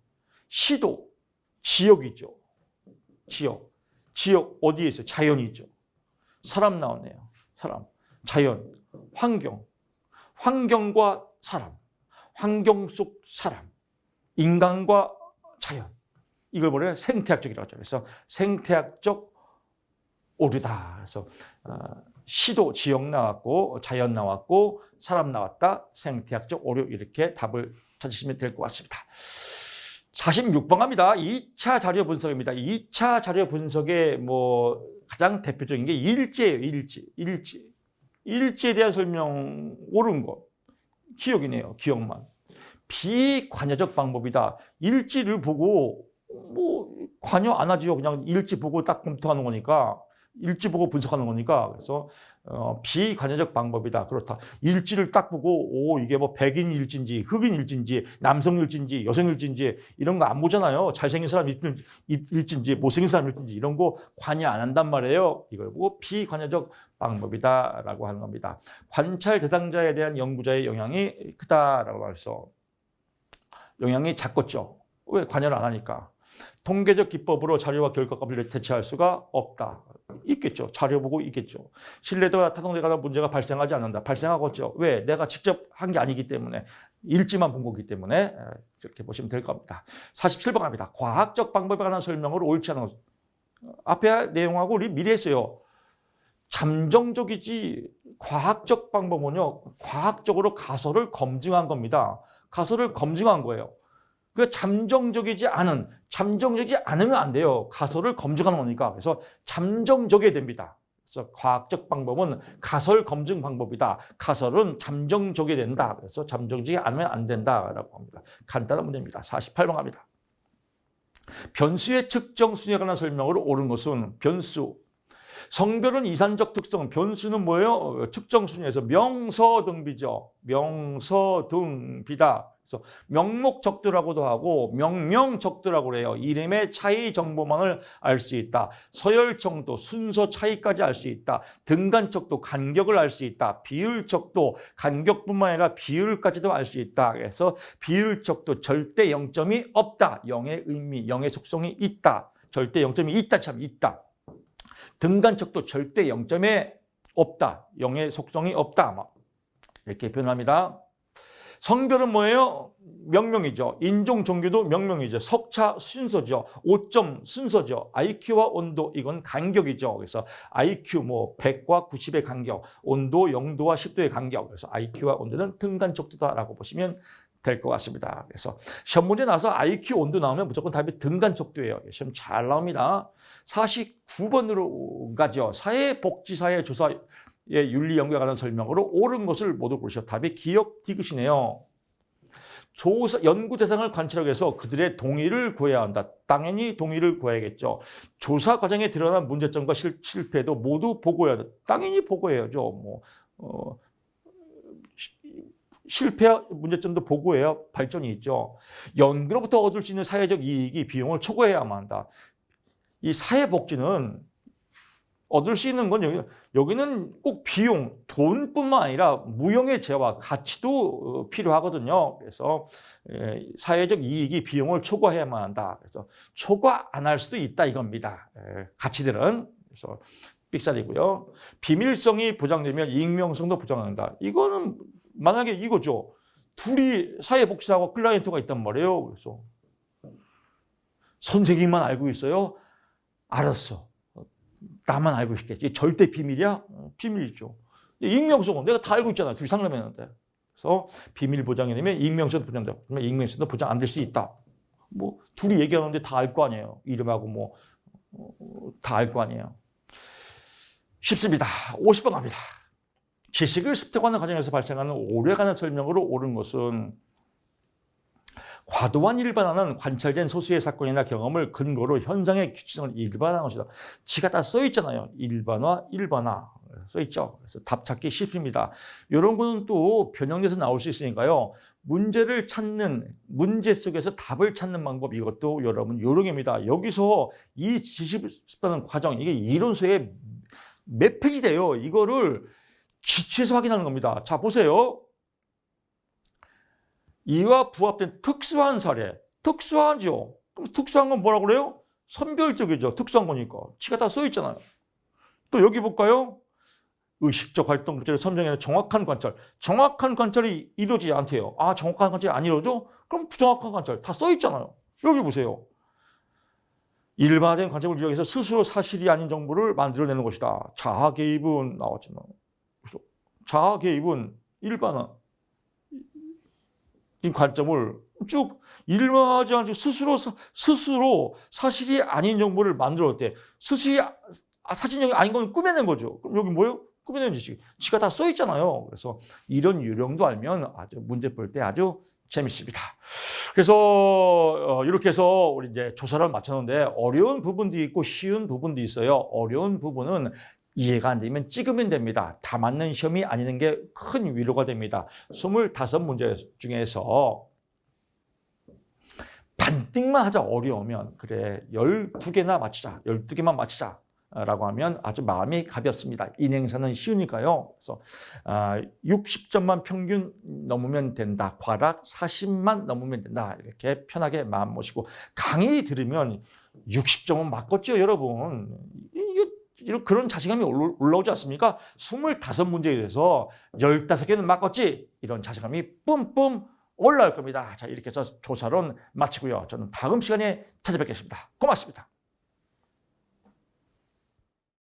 시도, 지역이죠. 지역 어디에 있어요? 자연이 있죠. 사람 나왔네요. 사람, 자연, 환경과 사람, 환경 속 사람, 인간과 자연. 이걸 뭐래요? 생태학적이라고 하죠. 그래서 생태학적 오류다. 그래서 시도, 지역 나왔고, 자연 나왔고, 사람 나왔다. 생태학적 오류 이렇게 답을 찾으시면 될 것 같습니다. 46번 갑니다. 2차 자료 분석입니다. 2차 자료 분석의 뭐 가장 대표적인 게 일지예요. 일지에 대한 설명 옳은 것. 기억이네요. 기억만. 비관여적 방법이다. 일지를 보고 뭐 관여 안 하지요. 그냥 일지 보고 딱 검토하는 거니까. 일지 보고 분석하는 거니까. 그래서 비관여적 방법이다. 그렇다. 일지를 딱 보고 이게 뭐 백인 일지인지 흑인 일지인지 남성 일지인지 여성 일지인지 이런 거 안 보잖아요. 잘생긴 사람 일지인지 못생긴 사람 일지인지 이런 거 관여 안 한단 말이에요. 이걸 보고 비관여적 방법이다라고 하는 겁니다. 관찰 대상자에 대한 연구자의 영향이 크다라고 해서 영향이 작겠죠. 왜 관여를 안 하니까. 통계적 기법으로 자료와 결과값을 대체할 수가 없다. 있겠죠. 자료 보고 있겠죠. 신뢰도와 타당성에 관한 문제가 발생하지 않는다. 발생하겠죠. 왜? 내가 직접 한 게 아니기 때문에 일지만 본 거기 때문에 그렇게 보시면 될 겁니다. 47번 갑니다. 과학적 방법에 관한 설명으로 옳지 않은 것. 앞에 내용하고 우리 미리 했어요. 잠정적이지 과학적 방법은요. 과학적으로 가설을 검증한 겁니다. 가설을 검증한 거예요. 그 잠정적이지 않으면 안 돼요. 가설을 검증하는 거니까. 그래서 잠정적이어야 됩니다. 그래서 과학적 방법은 가설 검증 방법이다. 가설은 잠정적이어야 된다. 그래서 잠정적이 않으면 안 된다라고 합니다. 간단한 문제입니다. 48번 갑니다. 변수의 측정 순위에 관한 설명으로 옳은 것은 변수. 성별은 이산적 특성, 변수는 뭐예요? 측정 순위에서 명서등비죠. 명서등비다. 그래서 명목적도라고도 하고 명명적도라고 그래요. 이름의 차이 정보만을 알 수 있다. 서열정도, 순서 차이까지 알 수 있다. 등간적도, 간격을 알 수 있다. 비율적도, 간격뿐만 아니라 비율까지도 알 수 있다. 그래서 비율적도 절대 0점이 없다. 0의 의미, 0의 속성이 있다. 절대 0점이 있다. 참 있다. 등간적도 절대 0점에 없다. 0의 속성이 없다. 이렇게 표현합니다. 성별은 뭐예요? 명명이죠. 인종, 종교도 명명이죠. 석차 순서죠. 5점 순서죠. IQ와 온도, 이건 간격이죠. 그래서 IQ 뭐 100과 90의 간격, 온도 0도와 10도의 간격. 그래서 IQ와 온도는 등간적도다라고 보시면 될 것 같습니다. 그래서 시험 문제 나와서 IQ, 온도 나오면 무조건 답이 등간적도예요. 시험 잘 나옵니다. 49번으로 가죠. 사회복지사회 조사 윤리 연구에 관한 설명으로 옳은 것을 모두 고르셔. 답이 기억 디귿이네요. 연구 대상을 관찰하기 위해서 그들의 동의를 구해야 한다. 당연히 동의를 구해야겠죠. 조사 과정에 드러난 문제점과 실패도 모두 보고해야 한다. 당연히 보고해야죠. 실패 문제점도 보고해야 발전이 있죠. 연구로부터 얻을 수 있는 사회적 이익이 비용을 초과해야만 한다. 이 사회복지는 얻을 수 있는 건 여기는 꼭 비용, 돈뿐만 아니라 무형의 재화, 가치도 필요하거든요. 그래서 사회적 이익이 비용을 초과해야만 한다. 그래서 초과 안 할 수도 있다 이겁니다. 가치들은. 그래서 삑살이고요. 비밀성이 보장되면 익명성도 보장한다. 이거는 만약에 이거죠. 둘이 사회복지사하고 클라이언트가 있단 말이에요. 그래서 선생님만 알고 있어요? 알았어. 나만 알고 있겠지. 절대 비밀이야? 비밀이죠. 익명성은 내가 다 알고 있잖아. 둘이 상담했는데. 그래서 비밀 보장이 되면 익명성도 보장된다. 그러면 익명성도 보장 안 될 수 있다. 뭐 둘이 얘기하는데 다 알 거 아니에요. 이름하고 뭐 다 알 거 아니에요. 쉽습니다. 50번 갑니다. 지식을 습득하는 과정에서 발생하는 오류에 관한 설명으로 옳은 것은 과도한 일반화는 관찰된 소수의 사건이나 경험을 근거로 현상의 규칙성을 일반화한 것이다. 지가 다 써 있잖아요. 일반화, 일반화 써 있죠. 그래서 답 찾기 쉽습니다. 이런 거는 또 변형돼서 나올 수 있으니까요. 문제를 찾는, 문제 속에서 답을 찾는 방법, 이것도 여러분 요령입니다. 여기서 이 지식 습득하는 과정, 이게 이론서에 몇 페이지 돼요. 이거를 기초에서 확인하는 겁니다. 자, 보세요. 이와 부합된 특수한 사례. 특수하죠. 그럼 특수한 건 뭐라고 그래요? 선별적이죠. 특수한 거니까. 지가 다 써 있잖아요. 또 여기 볼까요? 의식적 활동 구체를 선정해서 정확한 관찰. 정확한 관찰이 이루어지지 않대요. 아, 정확한 관찰이 안 이루어져? 그럼 부정확한 관찰. 다 써 있잖아요. 여기 보세요. 일반화된 관점을 이용해서 스스로 사실이 아닌 정보를 만들어내는 것이다. 자아 개입은 나왔지만. 자아 개입은 일반화. 이 관점을 쭉 일반화하지 않고 스스로 사실이 아닌 정보를 만들었대. 사실이 아닌 건 꾸며낸 거죠. 그럼 여기 뭐예요? 꾸며낸 지식. 지가 다 써 있잖아요. 그래서 이런 요령도 알면 아주 문제 풀 때 아주 재밌습니다. 그래서 이렇게 해서 우리 이제 조사를 마쳤는데 어려운 부분도 있고 쉬운 부분도 있어요. 어려운 부분은 이해가 안 되면 찍으면 됩니다. 다 맞는 시험이 아니는 게 큰 위로가 됩니다. 25문제 중에서 반띵만 하자 어려우면 그래 12개나 맞히자. 12개만 맞히자. 라고 하면 아주 마음이 가볍습니다. 인행사는 쉬우니까요. 그래서 60점만 평균 넘으면 된다. 과락 40만 넘으면 된다. 이렇게 편하게 마음 모시고 강의 들으면 60점은 맞겠죠, 여러분. 그런 자신감이 올라오지 않습니까? 25문제에 대해서 15개는 맞겠지? 이런 자신감이 뿜뿜 올라올 겁니다. 자, 이렇게 해서 조사론 마치고요. 저는 다음 시간에 찾아뵙겠습니다. 고맙습니다.